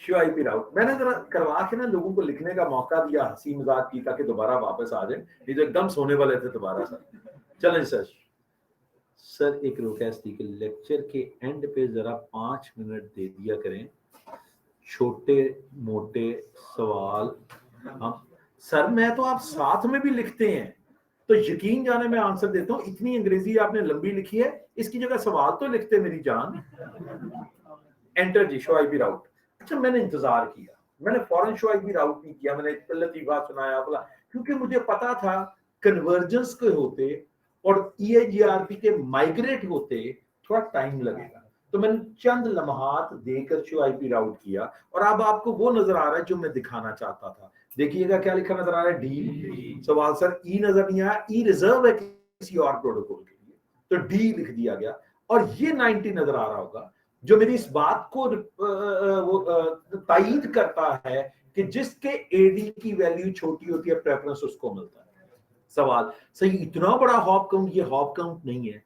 शुआइबी राउत। मैंने जरा करवा के ना लोगों को लिखने का मौका दिया, हंसी मजाक की, ताकि दोबारा वापस आ जाए, ये तो एकदम सोने वाले थे दोबारा। सर चलें सर एक रिक्वेस्ट थी कि लेक्चर के एंड पे जरा 5 मिनट दे दिया करें, छोटे मोटे सवाल। हम सर, मैं तो आप साथ में भी लिखते हैं तो यकीन जाने में आंसर देता हूँ। इतनी अंग्रेजी आपने लंबी लिखी है, इसकी जगह सवाल तो लिखते मेरी जान। एंटर जी, शुआइबी राउत। अच्छा, मैंने इंतजार किया, मैंने फौरन शुआइबी राउत नहीं किया, मैंने लतीफा सुनाया बोला, क्योंकि मुझे पता था कन्वर्जेंस के होते और EIGRP के माइग्रेट होते थोड़ा टाइम लगेगा, तो मैंने चंद लम्हात देकर शुआइबी राउट किया। और अब आपको वो नजर आ रहा है जो मैं दिखाना चाहता था। देखिएगा क्या लिखा नजर आ रहा है, डी सवाल सर, ई नजर नहीं आया, ई रिजर्व है किसी और प्रोटोकॉल के लिए, तो डी लिख दिया गया। और ये 90 नजर आ रहा होगा, जो मेरी इस बात को तायीद करता है कि जिसके AD की वैल्यू छोटी होती है, प्रेफरेंस उसको मिलता है। सवाल सही, इतना बड़ा हॉप काउंट, ये हॉप काउंट नहीं है,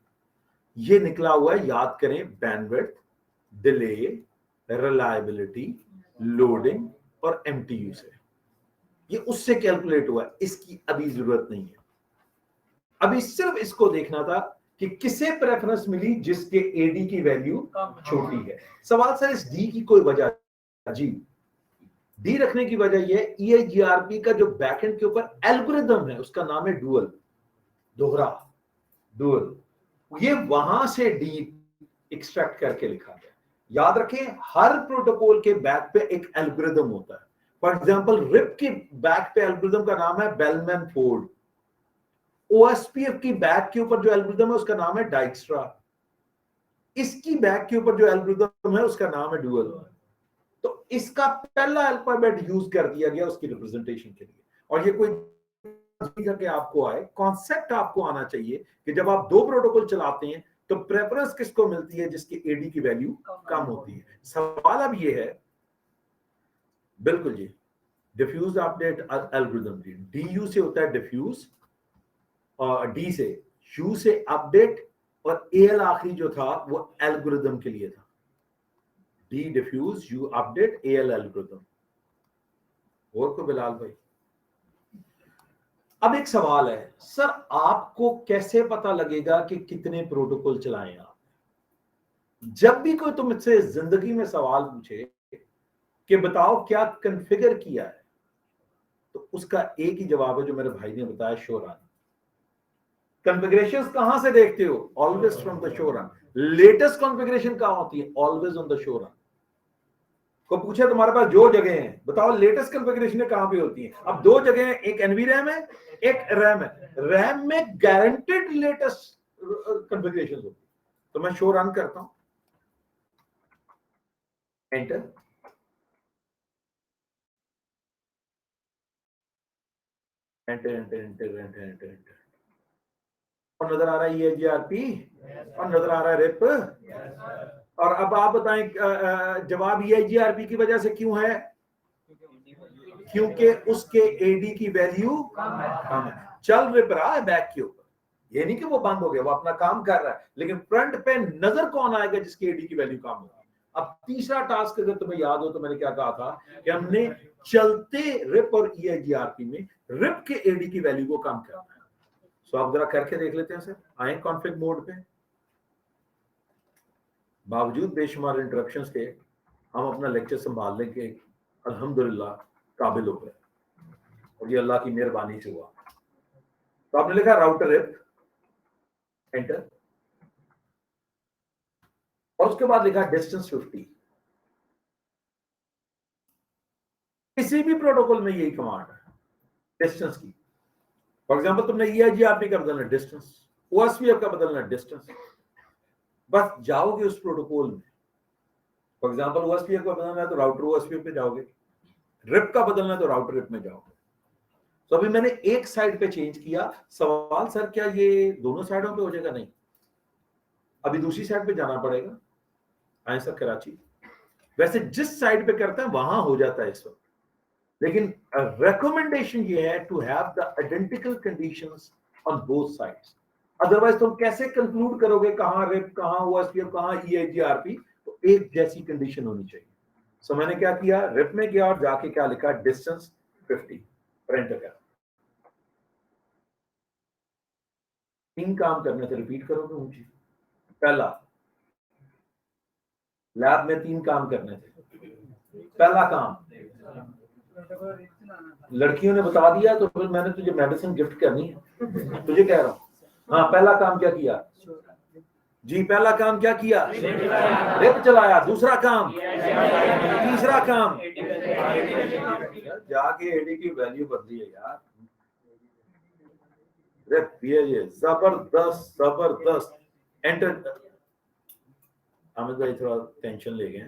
ये निकला हुआ है, याद करें, बैंडविड्थ, डिले, रिलायबिलिटी, लोडिंग और MTU से, ये उससे कैलकुलेट हुआ है, इसकी अभी जरूरत नहीं है। अभी सिर्फ इसको देखना था कि किसे प्रेफरेंस मिली जिसके AD की वैल्यू छोटी है। सवाल सर इस डी की कोई वजह, जी डी रखने की वजह यह, EIGRP का जो बैकएंड के ऊपर एल्गोरिदम है उसका नाम है डुअल, दोहरा, डुअल, ये वहां से डी एक्सट्रैक्ट करके लिखा गया। याद रखें, हर प्रोटोकॉल के बैक पे एक एल्गोरिदम होता है। फॉर एग्जांपल रिप के बैक पे एल्गोरिदम का नाम है बेलमैन फोर्ड, OSPF की बैक के ऊपर जो एल्गोरिदम है उसका नाम है डाइक्स्ट्रा, इसकी बैक के ऊपर जो एल्गोरिदम है उसका नाम है डुअल। तो इसका पहला अल्फाबेट यूज कर दिया गया उसकी रिप्रेजेंटेशन के लिए। और ये कोई करके आपको आए, कॉन्सेप्ट आपको आना चाहिए कि जब आप 2 प्रोटोकॉल चलाते हैं तो प्रेफरेंस किसको मिलती है, जिसकी AD की वैल्यू कम होती है। सवाल अब ये है, बिल्कुल जी, डिफ्यूज अपडेट एल्गोरिदम, DU से होता है डिफ्यूज, और D से, U से अपडेट, और AL आखिरी जो था वो एल्गोरिदम के लिए था। D diffuse, U update, AL algorithm. और को बिलाल भाई, अब एक सवाल है सर, आपको कैसे पता लगेगा कि कितने प्रोटोकॉल चलाएं आप? जब भी कोई तुमसे जिंदगी में सवाल पूछे कि बताओ क्या कॉन्फ़िगर किया है, तो उसका एक ही जवाब है जो मेरे भाई ने बताया, शो रन। कॉन्फ़िगरेशंस कहां से देखते हो? Always from the show run. Latest configuration कहां होती है? Always on the show run. को पूछे तुम्हारे पास जो जगह हैं बताओ लेटेस्ट कॉन्फ़िगरेशन कहां पे होती हैं? अब दो जगह हैं, एक एनवीरैम है एक रैम है। रैम में गारंटेड लेटेस्ट कॉन्फ़िगरेशन होती है। तो मैं शो रन करता हूं, enter, enter enter enter enter enter enter, और नजर आ रहा है EIGRP और नजर आ रहा है रिप। और अब आप बताएं जवाब EIGRP की वजह से क्यों है? क्योंकि उसके एडी की वैल्यू कम है। चल रिप रहा है बैक के ऊपर, ये नहीं कि वो बंद हो गया, वो अपना काम कर रहा है, लेकिन फ्रंट पे नजर कौन आएगा जिसकी एडी की वैल्यू कम होगी। अब तीसरा टास्क अगर तुम्हें याद हो तो मैंने क्या कहा था कि हमने चलते रिप और EIGRP में रिप के एडी की वैल्यू को कम करना है। सो आप जरा करके देख लेते हैं सर, आए कॉन्फ़िग मोड पे। बावजूद बेशुमार इंटरप्शंस के हम अपना लेक्चर संभाल लेंगे अल्हम्दुलिल्लाह काबिल हो गए, और ये अल्लाह की मेहरबानी से हुआ। तो आपने लिखा राउटर रिप, एंटर, और उसके बाद लिखा डिस्टेंस 50। किसी भी प्रोटोकॉल में यही कमांड है डिस्टेंस की। फॉर एग्जांपल तुमने EIGRP का बदलना डिस्टेंस, OSPF का बदलना डिस्टेंस, बस जाओगे उस प्रोटोकॉल में। फॉर एग्जांपल OSPF का बदलना है तो राउटर OSPF पे जाओगे, रिप का बदलना है तो राउटर रिप में जाओगे। तो अभी मैंने एक साइड पे चेंज किया, सवाल सर क्या ये दोनों साइडों पे हो जाएगा? नहीं, अभी दूसरी साइड पे जाना पड़ेगा। आए सर कराची, वैसे जिस साइड पे करते हैं वहां हो जाता है इस वक्त, लेकिन रिकमेंडेशन ये है to have the identical conditions on both sides. Otherwise तुम कैसे कंक्लूड करोगे कहां रिप, कहां OSPF, कहां EIGRP? तो एक जैसी कंडीशन होनी चाहिए। सो मैंने क्या किया, रिप में गया और जाके क्या लिखा, डिस्टेंस 50, प्रिंट कर। 3 काम करने थे, रिपीट करोगे ऊंची। पहला, लैब में 3 काम करने थे। पहला काम, लड़कियों ने बता दिया तो फिर मैंने तुझे मेडिसिन गिफ्ट करनी है, तुझे कह रहा हूं। हाँ, पहला काम क्या किया जी? पहला काम क्या किया? रिप चलाया। दूसरा काम, तीसरा काम जाके एडी की वैल्यू बदली है यार। रिप ये जबरदस्त जबरदस्त। एंटर। हमें तो थोड़ा टेंशन ले गए।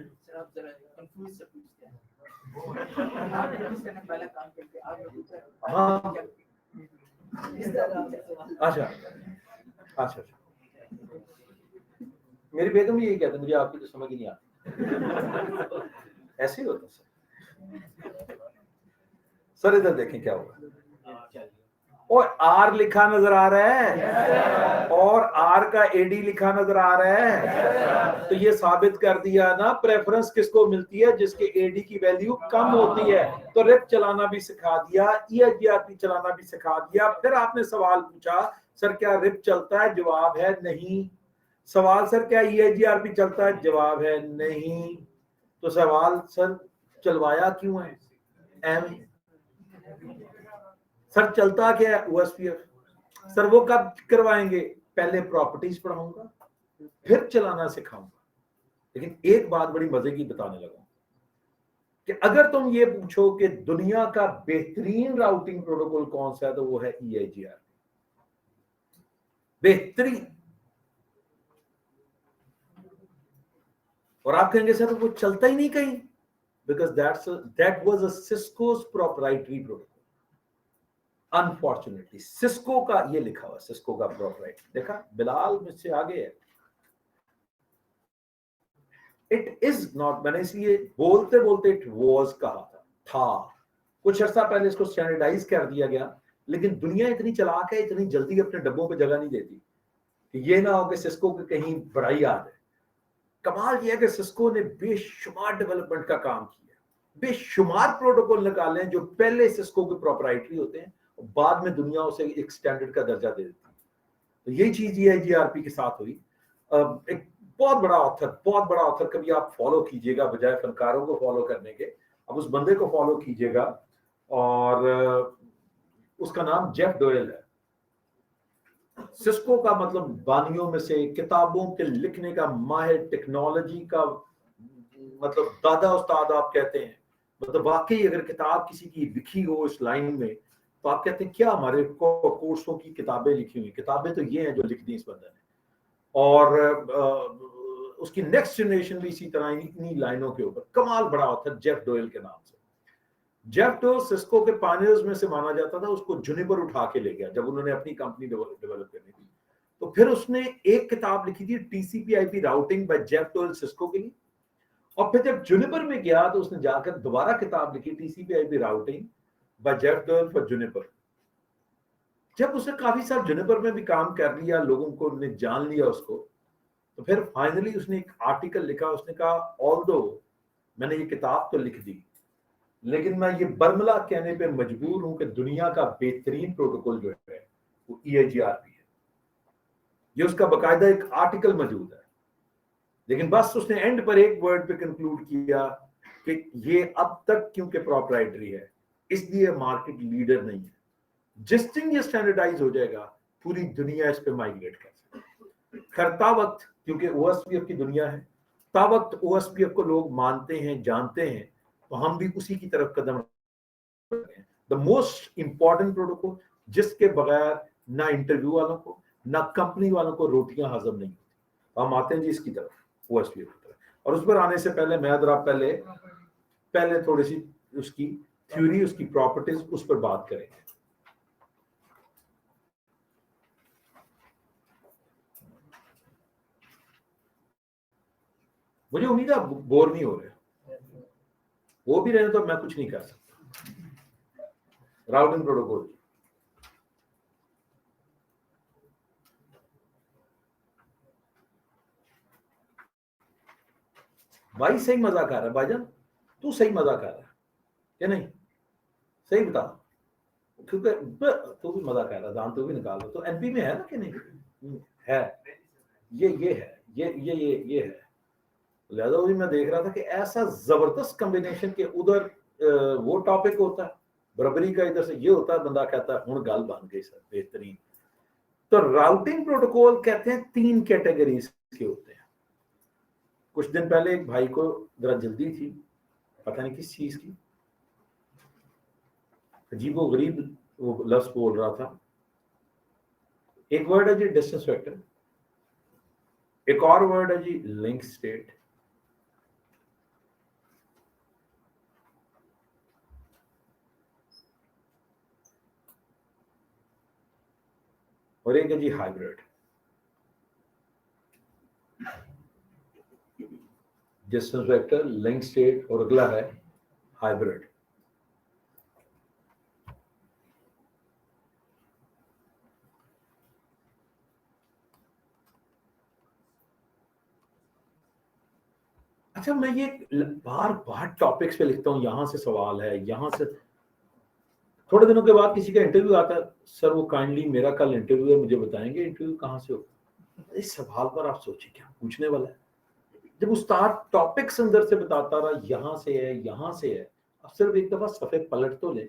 हाँ, अच्छा अच्छा, मेरी बेगम भी यही कहते, मुझे आपकी तो समझ ही नहीं आती। ऐसे ही होता सर। इधर देखें क्या होगा। और आर लिखा नजर आ रहा है, और आर का एडी लिखा नजर आ रहा है, तो ये साबित कर दिया ना प्रेफरेंस किसको मिलती है, जिसके एडी की वैल्यू कम होती है। तो रिप चलाना भी सिखा दिया, EIGRP चलाना भी सिखा दिया। फिर आपने सवाल पूछा सर क्या रिप चलता है? जवाब है नहीं। सवाल सर क्या EIGRP चलता है? जवाब है नहीं। तो सवाल सर चलवाया क्यों है? एम सर चलता क्या है? OSPF। सर वो कब करवाएंगे? पहले प्रॉपर्टीज पढ़ाऊंगा फिर चलाना सिखाऊंगा। लेकिन एक बात बड़ी मजे की बताने लगा कि अगर तुम ये पूछो कि दुनिया का बेहतरीन राउटिंग प्रोटोकॉल कौन सा है, तो वो है EIGRP। बेहतरीन। और आप कहेंगे सर वो चलता ही नहीं कहीं, because that was a Cisco's proprietary protocol. Unfortunately Cisco का ये लिखा हुआ, सिस्को का प्रोप्राइटरी। देखा, बिलाल मुझसे आगे है। इट इज नॉट, मैंने इसलिए बोलते बोलते इट वॉज कहा था। कुछ अर्सा पहले इसको स्टैंडर्डाइज कर दिया गया, लेकिन दुनिया इतनी चालाक है, इतनी जल्दी अपने डब्बों पे जगह नहीं देती कि ये ना हो कि सिस्को की कहीं बड़ाई आ जाए। कमाल ये है कि सिस्को ने बेशुमार डेवलपमेंट का काम किया, बेशुमार प्रोटोकॉल निकाले हैं जो पहले सिस्को के प्रोप्राइटरी होते हैं और बाद में दुनिया उसे एक स्टैंडर्ड का दर्जा दे देती है। तो यही चीज EIGRP के साथ हुई। एक बहुत बड़ा ऑथर कभी आप फॉलो कीजिएगा, बजाय फनकारों को फॉलो करने के अब उस बंदे को फॉलो कीजिएगा, और उसका नाम जेफ डोयल है। सिस्को का मतलब बानियों में से, किताबों के लिखने का माहिर, टेक्नोलॉजी का मतलब दादा उस्ताद आप कहते हैं, मतलब वाकई अगर किताब किसी की लिखी हो इस लाइन में, तो आप कहते हैं क्या हमारे कोर्सों की किताबें लिखी हुई, किताबें तो ये हैं जो लिख दी इस बंदे ने। और उसकी नेक्स्ट जनरेशन भी इसी तरह इन्हीं लाइनों के ऊपर कमाल बड़ा होता, जेफ डोयल के नाम से। जेफ डोयल सिस्को के पायनियर्स में से माना जाता था, उसको जुनिपर उठा के ले गया जब उन्होंने अपनी कंपनी डेवलप करनी थी। तो फिर उसने एक किताब लिखी थी टीसीपी/आईपी routing bye Jeff dial Cisco के लिए, और फिर जब जुनिपर में गया तो उसने जाकर दोबारा किताब लिखी टीसीपी/आईपी routing bye Jeff dial for juniper. जब उसने काफी साल जुनिपर में भी काम कर लिया, लोगों को ने जान लिया उसको, तो फिर फाइनली उसने एक आर्टिकल लिखा, उसने कहा ऑल्दो मैंने ये किताब तो लिख दी, लेकिन मैं ये बर्मला कहने पे मजबूर हूं कि दुनिया का बेहतरीन प्रोटोकॉल जो है वो EIGRP है। ये उसका बकायदा एक आर्टिकल मौजूद है, लेकिन बस उसने एंड पर एक वर्ड पे कंक्लूड किया कि ये अब तक क्योंकि प्रोप्राइटरी है इसलिए मार्केट लीडर नहीं है, जिस दिन ये स्टैंडर्डाइज हो जाएगा पूरी दुनिया इस पे माइग्रेट कर सकती है। करता वक्त क्योंकि OSPF की दुनिया है, ता वक्त OSPF को लोग मानते हैं, जानते हैं, तो हम भी उसी की तरफ कदम रखें। द मोस्ट इंपॉर्टेंट प्रोटोकॉल जिसके बगैर ना इंटरव्यू वालों को ना कंपनी वालों को रोटियां हजम नहीं होती। हम आते हैं जी इसकी तरफ, OSPF की तरफ। और उस पर आने से पहले मैं जरा पहले थोड़ी सी उसकी थ्योरी, उसकी प्रॉपर्टीज, उस पर बात करेंगे। मुझे उम्मीद है बोर नहीं हो रहे, वो भी रहे तो मैं कुछ नहीं कर सकता। राउटिंग प्रोटोकॉल भाई सही मजाक आ रहा है भाईजान, तू सही मजाक आ रहा है क्या नहीं? सही बता, क्योंकि तू भी मजाक आ रहा है, दान तू भी निकाल लो। तो NP में है ना कि नहीं है? ये है, ये है। लिहाजा भी मैं देख रहा था कि ऐसा जबरदस्त कॉम्बिनेशन के उधर वो टॉपिक होता है बराबरी का, इधर से ये होता है, बंदा कहता है हुण गल बन गई सर बेहतरीन। तो राउटिंग प्रोटोकॉल कहते हैं 3 कैटेगरीज के होते हैं। कुछ दिन पहले एक भाई को जरा जल्दी थी, पता नहीं किस चीज की, अजीबो गरीब वो लफ्ज बोल रहा था। एक वर्ड है जी डिस्टेंस वेक्टर, एक और वर्ड है जी लिंक स्टेट, और एक है जी hybrid. Distance vector, link state, और अगला है हाइब्रिड। अच्छा, मैं ये बार बार टॉपिक्स पे लिखता हूँ, यहां से सवाल है, यहां से थोड़े दिनों के बाद किसी का इंटरव्यू आता है, सर वो काइंडली मेरा कल इंटरव्यू है, मुझे बताएंगे इंटरव्यू कहाँ से होगा। इस सवाल पर आप सोचिए क्या पूछने वाला है। जब उस्ताद टॉपिक्स अंदर से बताता रहा यहाँ से है यहाँ से है, अब सिर्फ एक दफा सफेद पलट तो ले।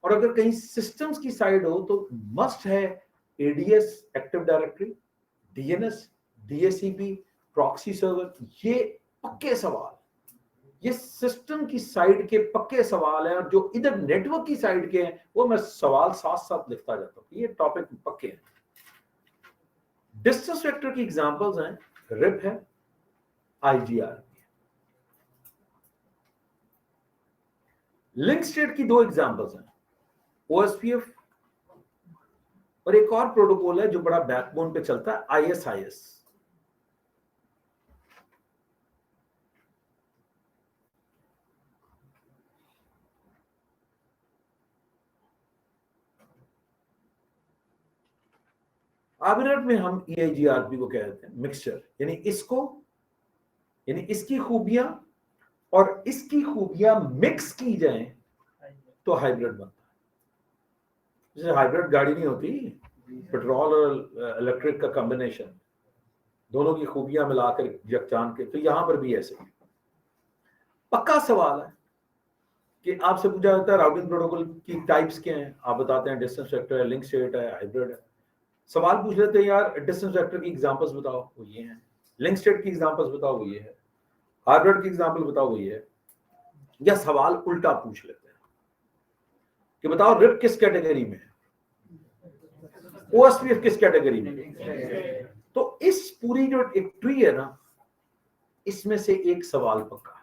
और अगर कहीं सिस्टम्स की साइड हो तो मस्ट है ADS active directory, DNS, DHCP, proxy server. ये पक्के सवाल, ये सिस्टम की साइड के पक्के सवाल है, और जो इधर नेटवर्क की साइड के हैं वो मैं सवाल साथ साथ लिखता जाता हूं। ये टॉपिक पक्के हैं। डिस्टेंस वेक्टर की एग्जांपल्स हैं, रिप है, IGR। लिंक स्टेट की 2 एग्जांपल्स हैं, OSPF, और एक और प्रोटोकॉल है जो बड़ा बैकबोन पे चलता है, ISIS। हाइब्रिड में हम EIGRP को कहते हैं मिक्सचर, यानी इसकी खूबियां और इसकी खूबियां मिक्स की जाएं तो हाइब्रिड बनता है। जैसे हाइब्रिड गाड़ी नहीं होती, पेट्रोल और इलेक्ट्रिक का कॉम्बिनेशन, दोनों की खूबियां मिलाकर यकजान के, तो यहां पर भी ऐसे ही पक्का सवाल है कि आपसे पूछा जाता है राउटिंग प्रोटोकॉल की टाइप्स क्या हैं, आप बताते हैं डिस्टेंस वेक्टर है, लिंक स्टेट है, हाइब्रिड है। सवाल पूछ लेते हैं यार डिस्टेंस वेक्टर की एग्जांपल्स बताओ, वो ये हैं। लिंक स्टेट की एग्जांपल्स बताओ, वो ये है। हाइब्रिड की एग्जांपल बताओ वही है, या सवाल उल्टा पूछ लेते हैं कि बताओ रिप किस कैटेगरी में है, ओएसपीएफ किस कैटेगरी में है। तो इस पूरी जो एक ट्री है ना, इसमें से एक सवाल पक्का है।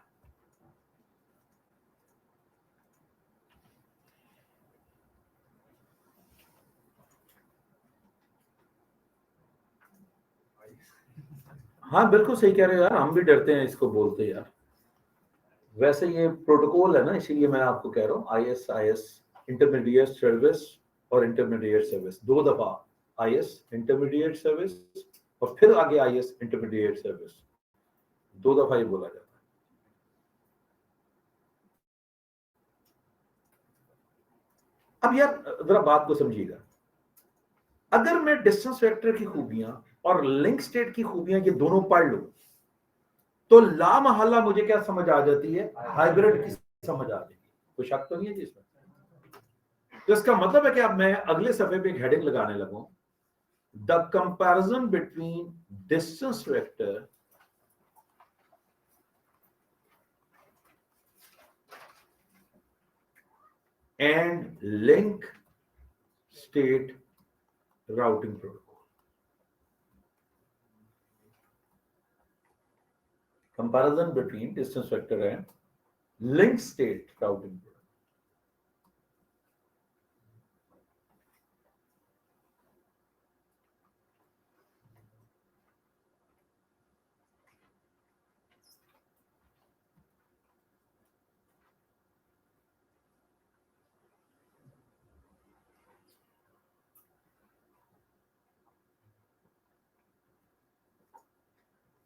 हाँ बिल्कुल सही कह रहे हो यार, हम भी डरते हैं इसको बोलते यार। वैसे ये प्रोटोकॉल है ना, इसीलिए मैं आपको कह रहा हूँ IS इंटरमीडिएट सर्विस और इंटरमीडिएट सर्विस, 2 दफा IS इंटरमीडिएट सर्विस और फिर आगे IS इंटरमीडिएट सर्विस, 2 दफा ये बोला जाता है। अब यार जरा बात को समझिएगा, अगर मैं डिस्टेंस वेक्टर की खूबियां और लिंक स्टेट की खूबियां ये दोनों पढ़ लूं, तो ला महल्ला मुझे क्या समझ आ जाती है, हाइब्रिड की समझ आ जाएगी। कोई शक तो नहीं है जी इसमें। तो इसका मतलब है कि अब मैं अगले सफे पे एक हेडिंग लगाने लगूं, the comparison between distance vector and link state routing protocol. Comparison between distance vector and link state routing protocol.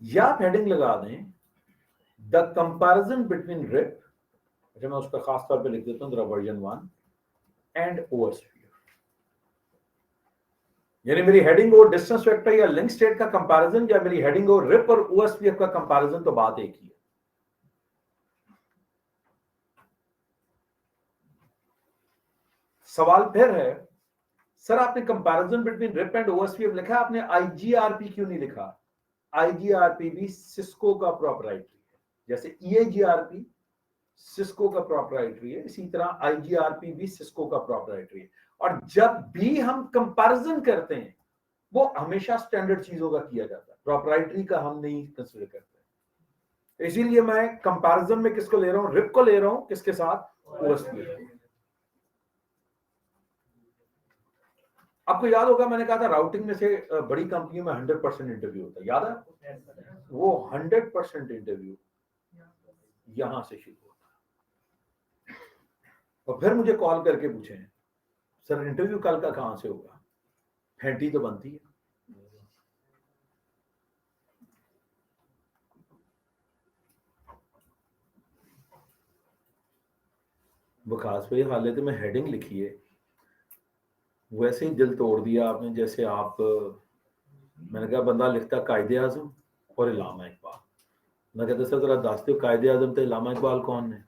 या आप हेडिंग लगा दें द कंपैरिजन बिटवीन रिप, अच्छा मैं उसका खास तौर पे लिख देता हूं जरा वर्जन 1 एंड ओएसपीएफ, यानी मेरी हेडिंग हो डिस्टेंस वेक्टर या लिंक स्टेट का कंपैरिजन, या मेरी हेडिंग हो रिप और ओएसपीएफ का कंपैरिजन, तो बात एक ही है। सवाल फिर है, सर आपने comparison between RIP and OSPF लिखा, आपने आईजीआरपी क्यों नहीं लिखा? आईजीआरपी भी सिस्को का प्रोप्राइटरी है, जैसे ईएजीआरपी सिस्को का प्रोप्राइटरी है, इसी तरह आईजीआरपी भी सिस्को का प्रोप्राइटरी है। और जब भी हम कंपैरिजन करते हैं वो हमेशा स्टैंडर्ड चीजों का किया जाता है, प्रोप्राइटरी का हम नहीं कंसीडर करते। इसीलिए मैं कंपैरिजन में किसको ले रहा हूं, रिप को ले रहा हूं, किसके साथ, ओएसपीएफ। आपको याद होगा मैंने कहा था राउटिंग में से बड़ी कंपनियों में 100% इंटरव्यू होता है, याद है? वो 100% इंटरव्यू यहां से शुरू होता है। और फिर मुझे कॉल करके पूछे, सर इंटरव्यू कल का कहां से होगा? फेंटी तो बनती है। बखास भाई हालत में हेडिंग लिखी है, वैसे ही दिल तोड़ दिया आपने, जैसे आप, मैंने कहा बंदा लिखता कायदे आजम और इलामा इकबाल। मैं कहता सर जरा दस दो कायदे आजम तो इलामा इकबाल कौन है?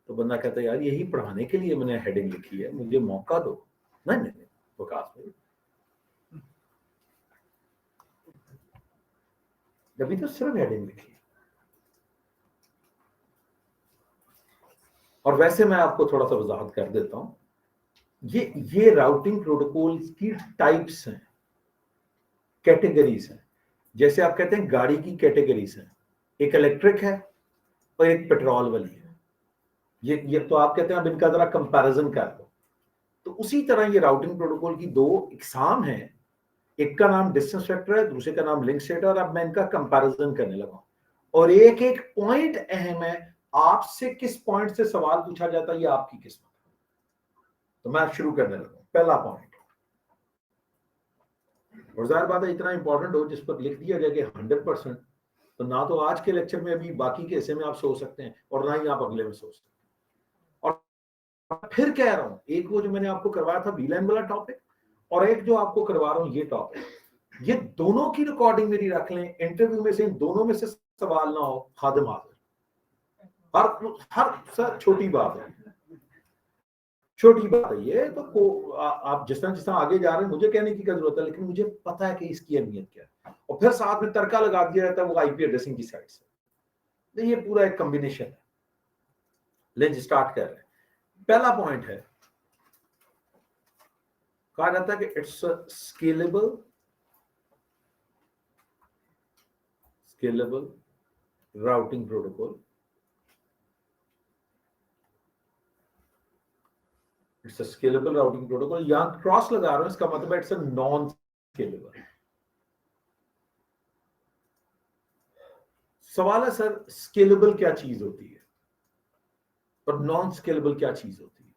तो बंदा कहता यार यही पढ़ाने के लिए मैंने हेडिंग लिखी है, मुझे मौका दो। नहीं नहीं बखास भाई, अभी तो सिर्फ हेडिंग लिखी है। और वैसे मैं आपको थोड़ा सा वजाहत कर देता हूं, ये राउटिंग प्रोटोकॉल की टाइप्स हैं, कैटेगरीज हैं। जैसे आप कहते हैं गाड़ी की कैटेगरीज हैं, एक इलेक्ट्रिक है और एक पेट्रोल वाली है। ये तो आप कहते हैं अब इनका जरा कंपैरिजन कर दो। तो उसी तरह ये राउटिंग प्रोटोकॉल की 2 इकसाम हैं, एक का नाम डिस्टेंस वेक्टर है, दूसरे का नाम लिंक स्टेट है। और अब मैं इनका कंपैरिजन करने लगा और एक एक पॉइंट अहम है, आपसे किस पॉइंट से सवाल पूछा जाता है ये आपकी किस्मत। तो मैं शुरू करने लगा, पहला पॉइंट, और जाहिर बात है इतना इंपॉर्टेंट हो जिस पर लिख दिया जाए कि 100%, तो ना तो आज के लेक्चर में अभी बाकी के हिस्से में आप सोच सकते हैं और ना ही आप अगले में सोच सकते हैं। और फिर कह रहा हूं, एक वो जो मैंने आपको करवाया था वीलैन वाला टॉपिक, और एक जो आपको करवा रहा हूं ये टॉपिक, ये दोनों की रिकॉर्डिंग मेरी रख लें, इंटरव्यू में से इन दोनों में से सवाल ना हो, खादिम हाजिर। हर सर छोटी बात है, छोटी बात है ये तो आप जिस तरह आगे जा रहे हैं मुझे कहने की क्या जरूरत है, लेकिन मुझे पता है कि इसकी अहमियत क्या है। और फिर साथ में तड़का लगा दिया जाता है वो आईपी एड्रेसिंग की साइड से। तो ये पूरा एक कॉम्बिनेशन है। लेट्स स्टार्ट कर रहे हैं। पहला पॉइंट है, कहा जाता है कि it's scalable routing protocol. It's a scalable routing protocol. यहां क्रॉस लगा रहा हूं, इसका मतलब इट्स अ नॉन स्केलेबल। सवाल है सर, स्केलेबल क्या चीज होती है और नॉन स्केलेबल क्या चीज होती है?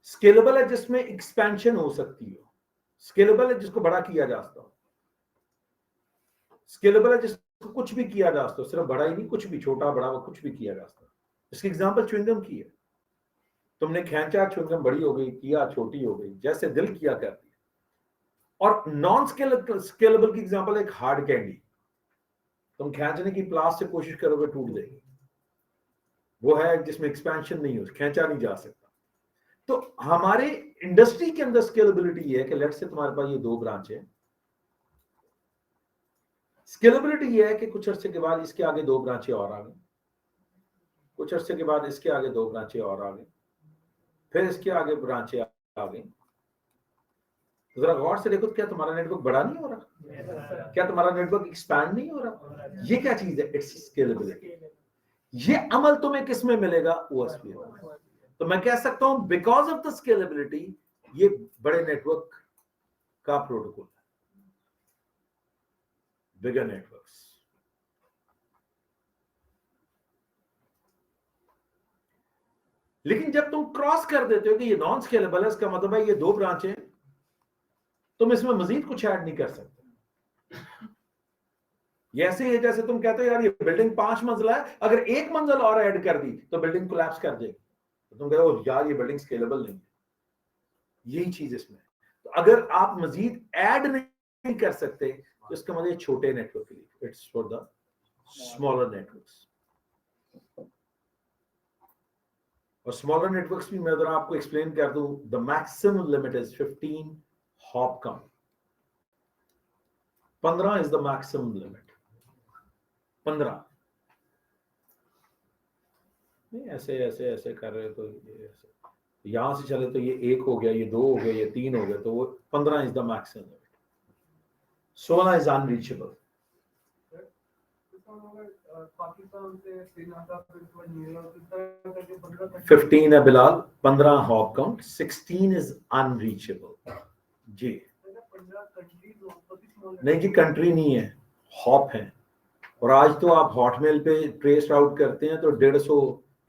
स्केलेबल है जिसमें एक्सपेंशन हो सकती हो, स्केलेबल है जिसको बड़ा किया जा सकता हो, स्केलेबल है जिसको कुछ भी किया जा सकता हो, सिर्फ बड़ा ही नहीं, कुछ भी, छोटा बड़ा कुछ भी किया जा सकता है। इसकी एग्जांपल च्युइंगम की है। तुमने खींचा, च्युइंगम बड़ी हो गई, किया छोटी हो गई, जैसे दिल किया कर दिया। और नॉन स्केलेबल की एग्जांपल एक हार्ड कैंडी, तुम खींचने की प्लास से कोशिश करोगे टूट जाएगी। वो है जिसमें एक्सपेंशन नहीं हो, खींचा नहीं जा सकता। तो हमारे इंडस्ट्री के अंदर स्केलेबिलिटी ये है कि लेट्स से तुम्हारे पास ये 2 ब्रांच है। स्केलेबिलिटी ये है कि कुछ अरसे के बाद इसके आगे 2 ब्रांचें और आ गई, कुछ अरसे के बाद इसके आगे 2 ब्रांचें और आ गई, फिर इसके आगे ब्रांचें आ गई। तो जरा गौर से देखो, क्या तुम्हारा नेटवर्क बड़ा नहीं हो रहा? क्या तुम्हारा नेटवर्क एक्सपैंड नहीं हो रहा? ये क्या चीज है? It's scalability. ये अमल तुम्हें किस में मिलेगा? ओएसपी में। तो मैं कह सकता हूं बिकॉज ऑफ द स्केलेबिलिटी ये बड़े नेटवर्क का प्रोटोकॉल है, बिगर नेटवर्क्स। लेकिन जब तुम क्रॉस कर देते हो कि ये नॉन स्केलेबल है, इसका मतलब है ये 2 ब्रांचें, तुम इसमें मजीद कुछ ऐड नहीं कर सकते। ये ऐसे ही है जैसे तुम कहते हो यार ये बिल्डिंग 5 मंजिला है, अगर 1 मंजिल और ऐड कर दी तो बिल्डिंग कोलैप्स कर जाएगी। तो तुम कहते हो यार ये बिल्डिंग स्केलेबल नहीं है। यही चीज इसमें। तो अगर आप मजीद ऐड नहीं कर सकते तो इसका मतलब छोटे नेटवर्क के लिए, it's for the smaller networks. और स्मॉलर नेटवर्क्स भी मैं अगर आपको एक्सप्लेन कर दूं, the maximum limit is 15 hop count. 15 is the maximum limit. 15 नहीं, ऐसे ऐसे ऐसे कर रहे हो तो ये ऐसे यहां से चले तो ये 1 हो गया, ये 2 हो गया, ये 3 हो गया, तो वो 15 is the maximum limit. 16 is unreachable. Pakistan से श्रीलंका 15 है Bilal, 15 hop count, 16 is unreachable. जी नहीं जी, कंट्री नहीं है, हॉप है। और आज तो आप हॉटमेल पे ट्रेस राउट करते हैं तो 150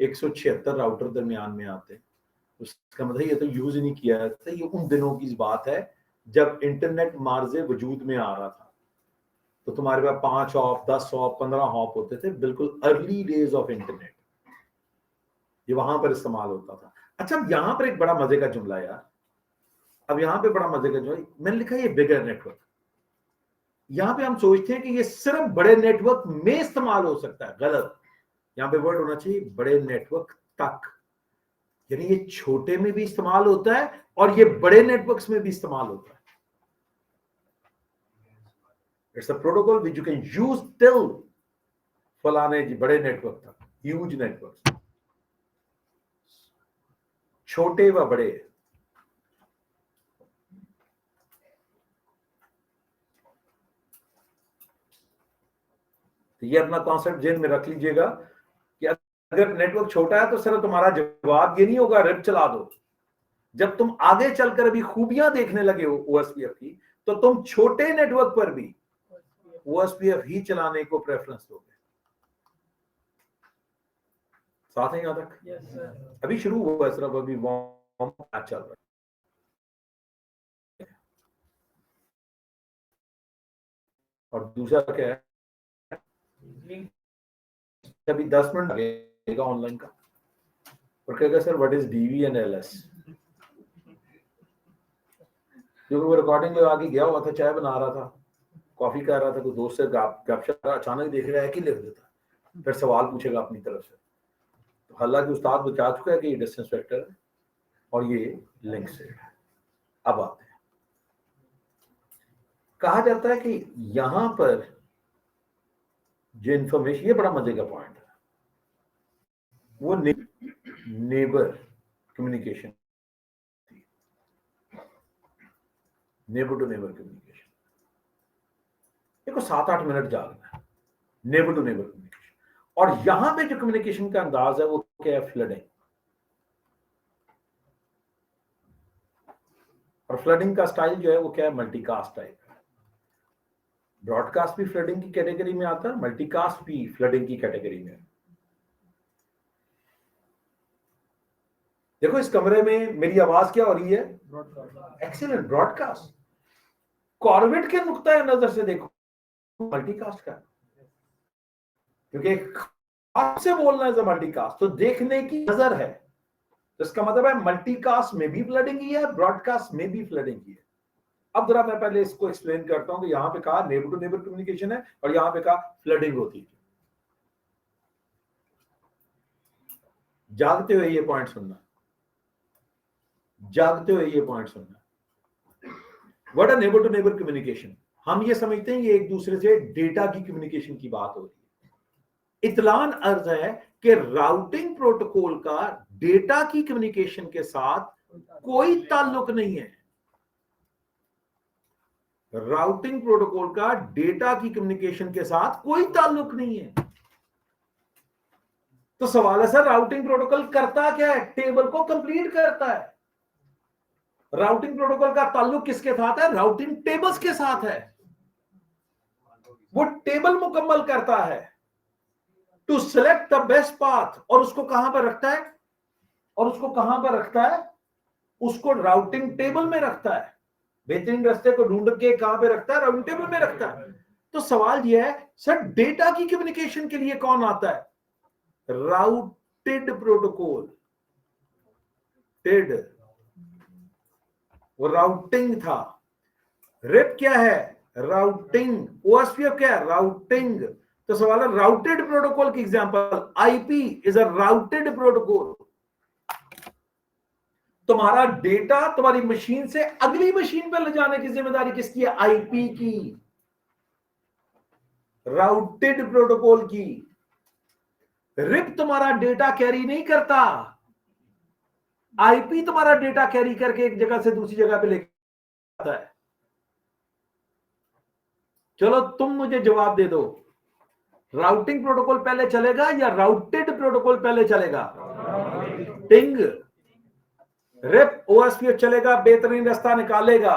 176 राउटर दरमियान में आते हैं। उसका मतलब ये तो यूज ही नहीं किया जाता। ये उन दिनों की बात है जब इंटरनेट मार्जे वजूद में आ रहा था, तो तुम्हारे पास 5 हॉप, 10 हॉप, 15 हॉप होते थे, बिल्कुल अर्ली डेज ऑफ इंटरनेट। ये वहां पर इस्तेमाल होता था। अच्छा, अब यहां पर एक बड़ा मजे का जुमला है यार। अब यहां पे बड़ा मजे का जुमला मैंने लिखा है, ये बिगर नेटवर्क। यहां पे हम सोचते हैं कि ये सिर्फ बड़े नेटवर्क में इस्तेमाल हो सकता है। गलत। यहां पे वर्ड होना चाहिए बड़े नेटवर्क तक। यानी ये छोटे में भी इस्तेमाल होता है और ये बड़े नेटवर्क्स में भी इस्तेमाल होता है। It's a protocol which you can use till फलाने जी बड़े नेटवर्क तक, ह्यूज नेटवर्क, छोटे व बड़े। तो ये अपना कॉन्सेप्ट जेल में रख लीजिएगा कि अगर नेटवर्क छोटा है तो सिर्फ तुम्हारा जवाब ये नहीं होगा रिप चला दो। जब तुम आगे चलकर अभी खूबियां देखने लगे हो ओएसपीएफ की, तो तुम छोटे नेटवर्क पर भी ओएसपीएफ ही चलाने को प्रेफरेंस दोगे। साथ ही यहां तक अभी शुरू हुआ है, सिर्फ अभी वार्म अप चल रहा है। और दूसरा क्या है, अभी 10 मिनट लगेगा ऑनलाइन का, और कहेगा sir what is DV and LS. क्योंकि वो रिकॉर्डिंग में आगे गया हुआ था, चाय बना रहा था, कॉफी कर रहा था, तो दोस्त से गपशप, अचानक देख रहा है कि लिख देता, फिर सवाल पूछेगा अपनी तरफ से। तो हालांकि उस्ताद बता चुका है कि ये डिस्टेंस वेक्टर है और ये लिंक स्टेट है। अब आते हैं, कहा जाता है कि यहां पर जो इंफॉर्मेशन, ये बड़ा मजे का पॉइंट है, वो neighbour communication, neighbour to neighbour communication. देखो 7-8 मिनट जागना है, नेबर टू नेबर कम्युनिकेशन। और यहां पे जो कम्युनिकेशन का अंदाज है वो क्या है, फ्लडिंग। और फ्लडिंग का स्टाइल जो है वो क्या है, मल्टीकास्ट टाइप है। ब्रॉडकास्ट भी फ्लडिंग की कैटेगरी में आता है, मल्टीकास्ट भी फ्लडिंग की कैटेगरी में। देखो इस कमरे में मेरी आवाज क्या हो रही है, एक्सीलेंट ब्रॉडकास्ट। कॉर्बेट के नुक्ता नजर से देखो, मल्टीकास्ट का, क्योंकि आपसे बोलना है मल्टीकास्ट, तो देखने की नजर है, तो इसका मतलब है मल्टीकास्ट में भी फ्लडिंग ही है, ब्रॉडकास्ट में भी फ्लडिंग ही है। अब जरा मैं पहले इसको एक्सप्लेन करता हूं कि यहां पे कहा नेबर टू नेबर कम्युनिकेशन है और यहां पे कहा फ्लडिंग होती है। जागते हुए ये पॉइंट सुनना, जागते हुए ये पॉइंट सुनना। What are neighbour to neighbour communication? हम ये समझते हैं ये एक दूसरे से डेटा की कम्युनिकेशन की बात हो रही है। इतलान अर्ज है कि राउटिंग प्रोटोकॉल का डेटा की कम्युनिकेशन के साथ कोई ताल्लुक नहीं है। राउटिंग प्रोटोकॉल का डेटा की कम्युनिकेशन के साथ कोई ताल्लुक नहीं है। तो सवाल है सर, राउटिंग प्रोटोकॉल करता क्या है? टेबल को कंप्लीट करता है। राउटिंग प्रोटोकॉल का ताल्लुक किसके साथ है? राउटिंग टेबल्स के साथ है। वो टेबल मुकम्मल करता है to select the best path, और उसको कहां पर रखता है? और उसको कहां पर रखता है? उसको राउटिंग टेबल में रखता है। बेहतरीन रास्ते को ढूंढ के कहां पे रखता है? राउटिंग टेबल में रखता है। तो सवाल यह है सर, डेटा की कम्युनिकेशन के लिए कौन आता है? Routed protocol. टेड वो राउटिंग था। रिप क्या है? राउटिंग। ओएसपीएफ क्या है? राउटिंग। तो सवाल है राउटेड प्रोटोकॉल की example, IP is a routed protocol. तुम्हारा डेटा तुम्हारी मशीन से अगली मशीन पर ले जाने की जिम्मेदारी किसकी है? आईपी की, राउटेड प्रोटोकॉल की। रिप तुम्हारा डेटा कैरी नहीं करता, आईपी तुम्हारा डेटा कैरी करके एक जगह से दूसरी जगह पे लेके आता है। चलो तुम मुझे जवाब दे दो, राउटिंग प्रोटोकॉल पहले चलेगा या राउटेड प्रोटोकॉल पहले चलेगा? टिंग रिप ओएसपीएफ चलेगा, बेहतरीन रास्ता निकालेगा।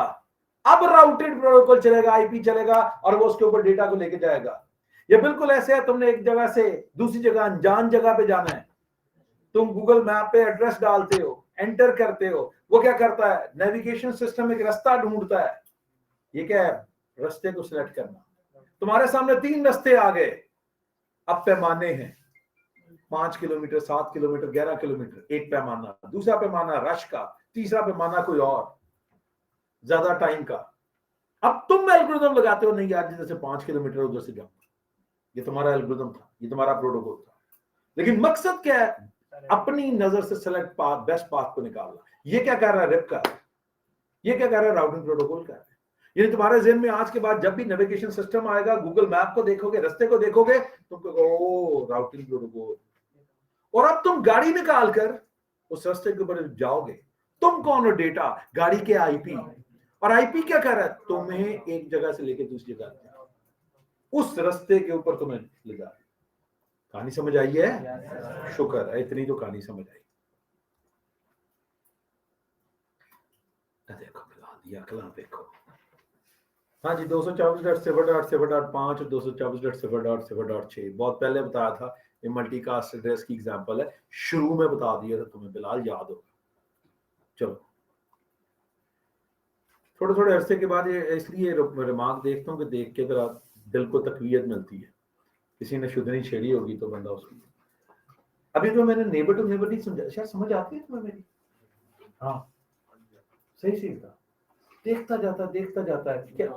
अब राउटेड प्रोटोकॉल चलेगा, आईपी चलेगा और वो उसके ऊपर डेटा को लेके जाएगा। ये बिल्कुल ऐसे है, तुमने एक जगह से दूसरी जगह अनजान जगह पे जाना है, तुम गूगल मैप पे एड्रेस डालते हो, एंटर करते हो, वो क्या करता है? नेविगेशन सिस्टम एक रास्ता ढूंढता है। ये क्या है? रास्ते को सिलेक्ट करना। तुम्हारे सामने 3 रास्ते आ गए, अब पैमाने हैं 5 किलोमीटर, 7 किलोमीटर, 11 किलोमीटर, एक पैमाना, दूसरा पैमाना रश का, तीसरा पैमाना कोई और ज्यादा टाइम का। अब तुम एल्गोरिथम लगाते हो, नहीं यार जिधर से 5 किलोमीटर उधर से जाऊंगा। ये तुम्हारा एल्गोरिथम था, ये तुम्हारा प्रोटोकॉल था, लेकिन मकसद क्या है? अपनी नजर से सेलेक्ट पाथ, बेस्ट पाथ को निकालना। ये क्या कर रहा है? रिप का। ये क्या कर रहा है? राउटिंग प्रोटोकॉल का। यानी तुम्हारे ज़हन में आज के बाद जब भी नेविगेशन सिस्टम आएगा, गूगल मैप को देखोगे, रास्ते को देखोगे, तुम कहोगे ओ राउटिंग प्रोटोकॉल। और अब तुम गाड़ी निकाल कर उस रास्ते के ऊपर जाओगे। तुम कौन हो? डेटा, गाड़ी के आईपी। और आईपी क्या कर रहा है? तुम्हें एक जगह से लेकर दूसरी जगह उस रास्ते के ऊपर तुम्हें ले जा। कहानी समझ आई है? शुक्र है, इतनी तो कहानी समझ आई। देखो मिला दिया कला, देखो। हाँ जी, 224.7.7.5 और 224.7.7.6 बहुत पहले बताया था। ये मल्टीकास्ट एड्रेस की एग्जांपल है, शुरू में बता दिया था तुम्हें, बिलाल याद होगा। चलो थोड़े थोड़े अरसे के बाद ये इसलिए रिमार्क देखता हूँ कि देख के जरा दिल को तकवीयत मिलती है। किसी ने शुद्धनी छेड़ी होगी तो बंदा उसकी। अभी तो मैंने नेबर टू नेबर नहीं समझा, शायद समझ आती है तुम्हें मेरी? हाँ सही सही था, देखता जाता है क्या?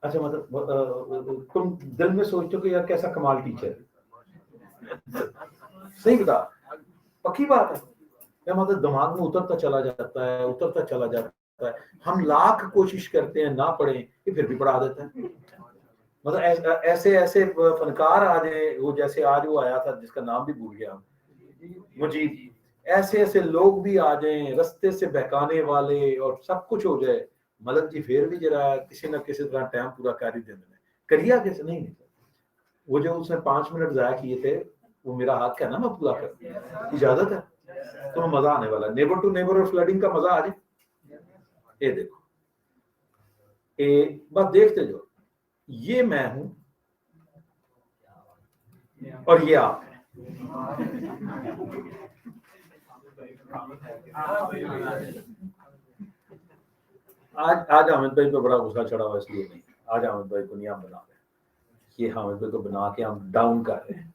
अच्छा मतलब तुम दिल में सोचते हो कि यार कैसा कमाल टीचर है। सही बता, पक्की बात है। या मतलब दिमाग में उतरता चला जाता है। हम लाख कोशिश करते हैं ना पढ़ें, कि फिर भी पढ़ा देता है। मतलब ऐसे ऐसे फनकार आ जाए, वो जैसे आज वो आया था जिसका नाम भी भूल गया, मुजीब, ऐसे ऐसे लोग भी आ जाएं रास्ते से बहकाने वाले और सब कुछ हो जाए, मलक जी फिर भी जरा किसी ना किसी तरह टाइम पूरा कर ही देने करिया कैसे नहीं। वो जो उसने 5 मिनट जाया किए थे, वो मेरा हाथ क्या ना मैं पूरा कर, इजाजत है तो मजा आने वाला। नेबर टू नेबर और फ्लडिंग का मजा आ जाए। ये देखो, बस देखते जो, ये मैं हूं और ये आप है। आज हामिद भाई पे बड़ा गुस्सा चढ़ा हुआ, इसलिए नहीं, आज हामिद भाई को नहीं हम बना रहे, ये हामिद भाई को बना के हम डाउन कर रहे हैं।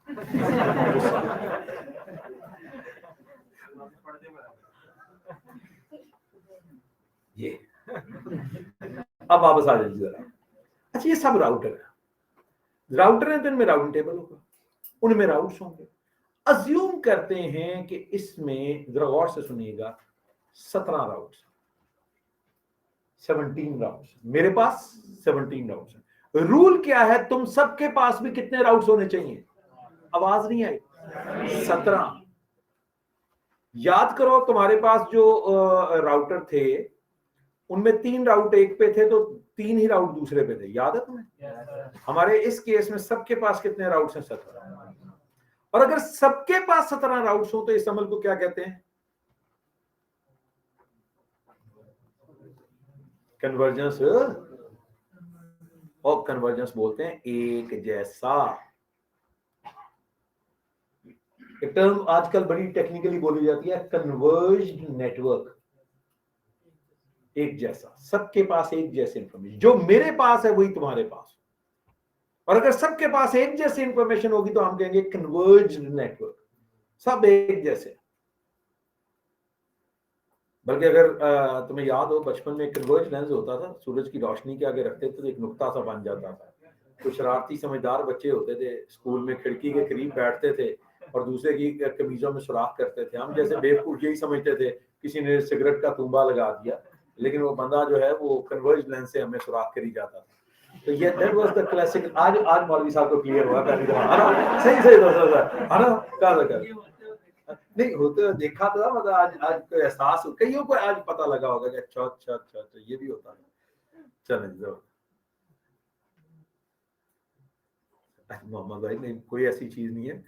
ये अब वापस आ जाइए जरा। अच्छा, ये सब राउटर है, राउटर है तो इनमें राउटिंग टेबल होगा, उनमें राउट्स होंगे। अज्यूम करते हैं कि इसमें, जरा गौर से सुनिएगा, 17 राउट्स, 17 राउट्स, मेरे पास 17 राउट्स है। रूल क्या है, तुम सबके पास भी कितने राउट्स होने चाहिए? आवाज नहीं आई, 17। याद करो तुम्हारे पास जो राउटर थे उनमें 3 राउट एक पे थे तो 3 ही राउट दूसरे पे थे, याद है तुम्हें? हमारे इस केस में सबके पास कितने राउट्स हैं? 17। और अगर सबके पास 17 राउट्स हो तो इस अमल को क्या कहते हैं? कन्वर्जेंस। और कन्वर्जेंस बोलते हैं एक जैसा। एक टर्म आजकल बड़ी टेक्निकली बोली जाती है, कन्वर्ज्ड नेटवर्क। एक जैसा, सबके पास एक जैसे इंफॉर्मेशन, जो मेरे पास है वही तुम्हारे पास। और अगर सबके पास एक जैसी इंफॉर्मेशन होगी तो हम कहेंगे कन्वर्ज्ड नेटवर्क, सब एक जैसे। बल्कि अगर तुम्हें याद हो, बचपन में कन्वर्ज लेंस होता था, सूरज की रोशनी के आगे रखते थे तो एक नुक्ता सा बन जाता था। कुछ शरारती समझदार बच्चे होते थे, स्कूल में खिड़की के करीब बैठते थे और दूसरे की कमीजों में सुराख करते थे। हम जैसे बेवकूफ यही समझते थे किसी ने सिगरेट का तुम्बा लगा दिया, लेकिन वो बंदा जो है वो कन्वर्ज लेंस से हमें सुराख करी जाता था। तो ये दैट वाज द क्लासिक। आज मौलवी साहब को क्लियर हुआ पहली दफा, है ना? सही दोस्तों, है ना? कहा नहीं होते तो देखा था, मतलब आज को एहसास, कईयों को आज पता लगा होगा कि अच्छा अच्छा अच्छा अच्छा ये भी होता है। चलें जो मोहम्मद भाई, नहीं कोई ऐसी चीज नहीं है,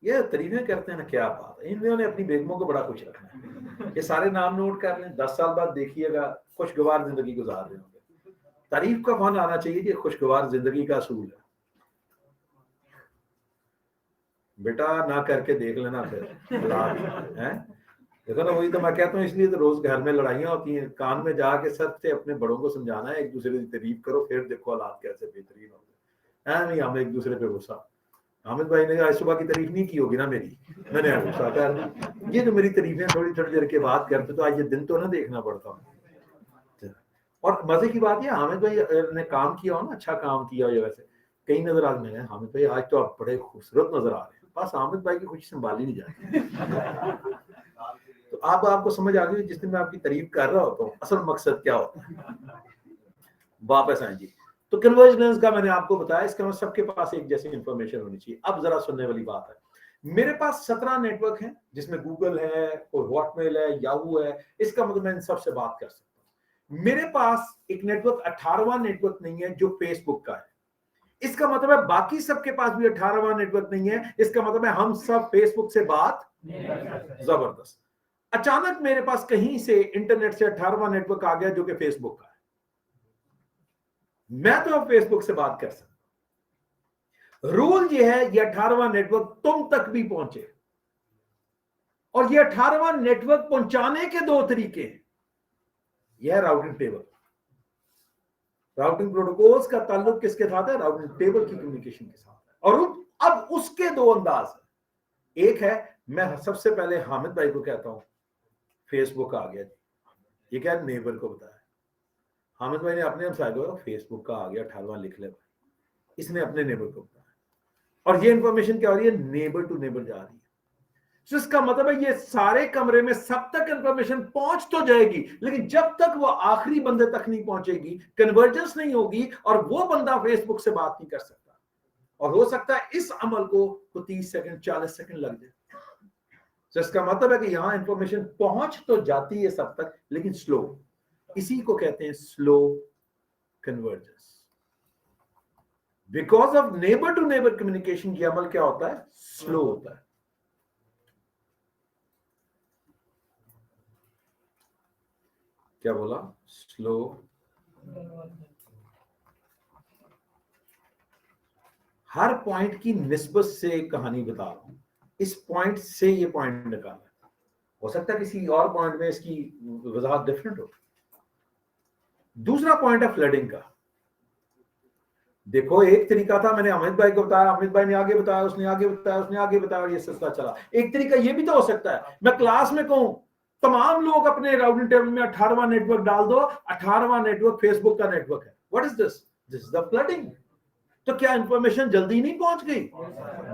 ये तरीके करते हैं ना, क्या बात है। इन्होंने अपनी बेगमों को बड़ा खुश रखना है, ये सारे नाम नोट कर लें, 10 साल बाद देखिएगा खुशगवार जिंदगी गुजार रहे होंगे। तारीफ का फन आना चाहिए कि खुशगवार जिंदगी का असूल है। बेटा ना करके देख लेना फिर है। देखो ना, वही तो मैं कहता हूँ, इसलिए तो रोज घर में लड़ाइयाँ होती हैं, कान में जाके सबसे अपने बड़ों को समझाना है, एक दूसरे की तारीफ करो, फिर देखो हालात कैसे बेहतरीन होंगे। है नहीं, हम एक दूसरे पे गुस्सा। हामिद भाई ने आज सुबह की तारीफ नहीं की होगी ना मेरी, मैंने गुस्सा कर दी। ये जो मेरी तारीफें थोड़ी थोड़ी देर के बाद करते तो आज ये दिन तो ना देखना पड़ता। और मजे की बात है, हामिद भाई ने काम किया हो ना, अच्छा काम किया हो, वैसे कई नजर आज मैंने, हामिद भाई आज तो आप बड़े खूबसूरत नजर आ रहे हैं, बस हामिद भाई की खुशी संभाली नहीं जाती। तो आप आपको समझ आ गई जिस दिन मैं आपकी तारीफ कर रहा होता हूँ असल मकसद क्या होता है। वापस आए जी, तो कन्वर्जेंस का मैंने आपको बताया, इसका मतलब सबके पास एक जैसी इंफॉर्मेशन होनी चाहिए। अब जरा सुनने वाली बात है, मेरे पास 17 नेटवर्क हैं जिसमें गूगल है और हॉटमेल है, याहू है, इसका मतलब मैं इन सबसे बात कर सकता हूँ। मेरे पास एक नेटवर्क 18वां नेटवर्क नहीं है जो फेसबुक का है, इसका मतलब है बाकी सबके पास भी 18वां नेटवर्क नहीं है, इसका मतलब है हम सब फेसबुक से बात। जबरदस्त। अचानक मेरे पास कहीं से इंटरनेट से 18वां नेटवर्क आ गया जो कि फेसबुक का है, मैं तो अब फेसबुक से बात कर सकता। रूल ये है, ये 18वां नेटवर्क तुम तक भी पहुंचे, और ये 18वां नेटवर्क पहुंचाने के 2 तरीके हैं। यह राउटिंग टेबल, राउटिंग प्रोटोकॉल्स का ताल्लुक किसके साथ है? राउटिंग टेबल की कम्युनिकेशन के साथ है। और अब उसके 2 अंदाज है। एक है, मैं सबसे पहले हामिद भाई को कहता हूं फेसबुक आ गया, ये क्या नेबर को बताया, हामिद भाई ने अपने हमसाये को फेसबुक का आ गया 18वां लिख ले भाई, इसने अपने नेबर को बताया, और ये इंफॉर्मेशन क्या हो रही है? नेबर टू नेबर जा रही है। तो इसका मतलब है ये सारे कमरे में सब तक इंफॉर्मेशन पहुंच तो जाएगी, लेकिन जब तक वो आखिरी बंदे तक नहीं पहुंचेगी, कन्वर्जेंस नहीं होगी, और वो बंदा फेसबुक से बात नहीं कर सकता। और हो सकता है इस अमल को 30 सेकंड 40 सेकंड लग जाए। तो इसका मतलब है कि यहां इंफॉर्मेशन पहुंच तो जाती है सब तक, लेकिन स्लो। इसी को कहते हैं slow convergence. Because of neighbour to neighbour communication की अमल क्या होता है? स्लो होता है। क्या बोला? स्लो। हर पॉइंट की निस्बत से एक कहानी बता रहा हूं, इस पॉइंट से ये पॉइंट निकालना। हो सकता है किसी और पॉइंट में इसकी वजाहत डिफरेंट हो। दूसरा पॉइंट है फ्लडिंग का। देखो, एक तरीका था, मैंने अमित भाई को बताया, अमित भाई ने आगे बताया, उसने आगे बताया, उसने आगे बताया, और ये सिलसिला चला। एक तरीका ये भी तो हो सकता है, मैं क्लास में कहूं तमाम लोग अपने राउटिंग टेबल में 18वां नेटवर्क डाल दो, 18वां नेटवर्क फेसबुक का नेटवर्क है। What is this? This is the flooding. तो क्या इंफॉर्मेशन जल्दी नहीं पहुंच गई?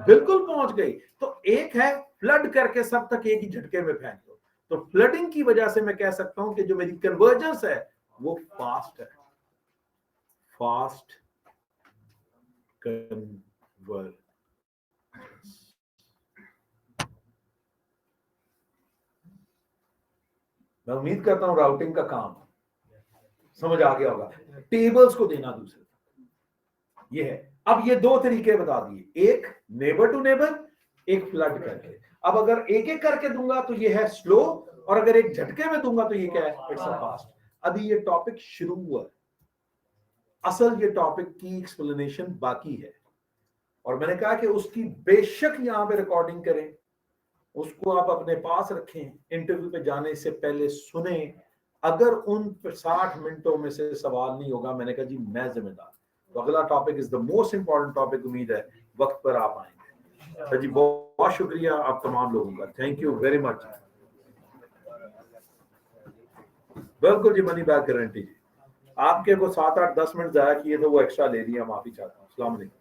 बिल्कुल पहुंच गई। तो एक है फ्लड करके सब तक एक ही झटके में फेंक दो। तो फ्लडिंग की वजह से मैं कह सकता हूं कि जो मेरी कन्वर्जेंस है वो फास्ट है। Fast convergence. मैं उम्मीद करता हूं राउटिंग का काम समझ आ गया होगा। टेबल्स को देना दूसरे, ये है। अब ये दो तरीके बता दिए, एक नेबर टू नेबर, एक फ्लड करके। अब अगर एक एक करके दूंगा तो ये है स्लो, और अगर एक झटके में दूंगा तो ये क्या है? It's a fast. अभी ये टॉपिक शुरू हुआ है, असल ये टॉपिक की एक्सप्लेनेशन बाकी है। और मैंने कहा कि उसकी बेशक यहां पे रिकॉर्डिंग करें, उसको आप अपने पास रखें, इंटरव्यू पे जाने से पहले सुने। अगर उन 60 मिनटों में से सवाल नहीं होगा, मैंने कहा जी मैं जिम्मेदार। तो अगला topic is the most important topic. उम्मीद है वक्त पर आप आएंगे। तो जी बहुत शुक्रिया आप तमाम लोगों का, थैंक यू वेरी मच। बिल्कुल जी, मनी बैक गारंटी जी। आपके को 7 8 10 मिनट जाया किए तो वो एक्स्ट्रा ले लिया, माफी चाहता हूँ। अस्सलाम वालेकुम।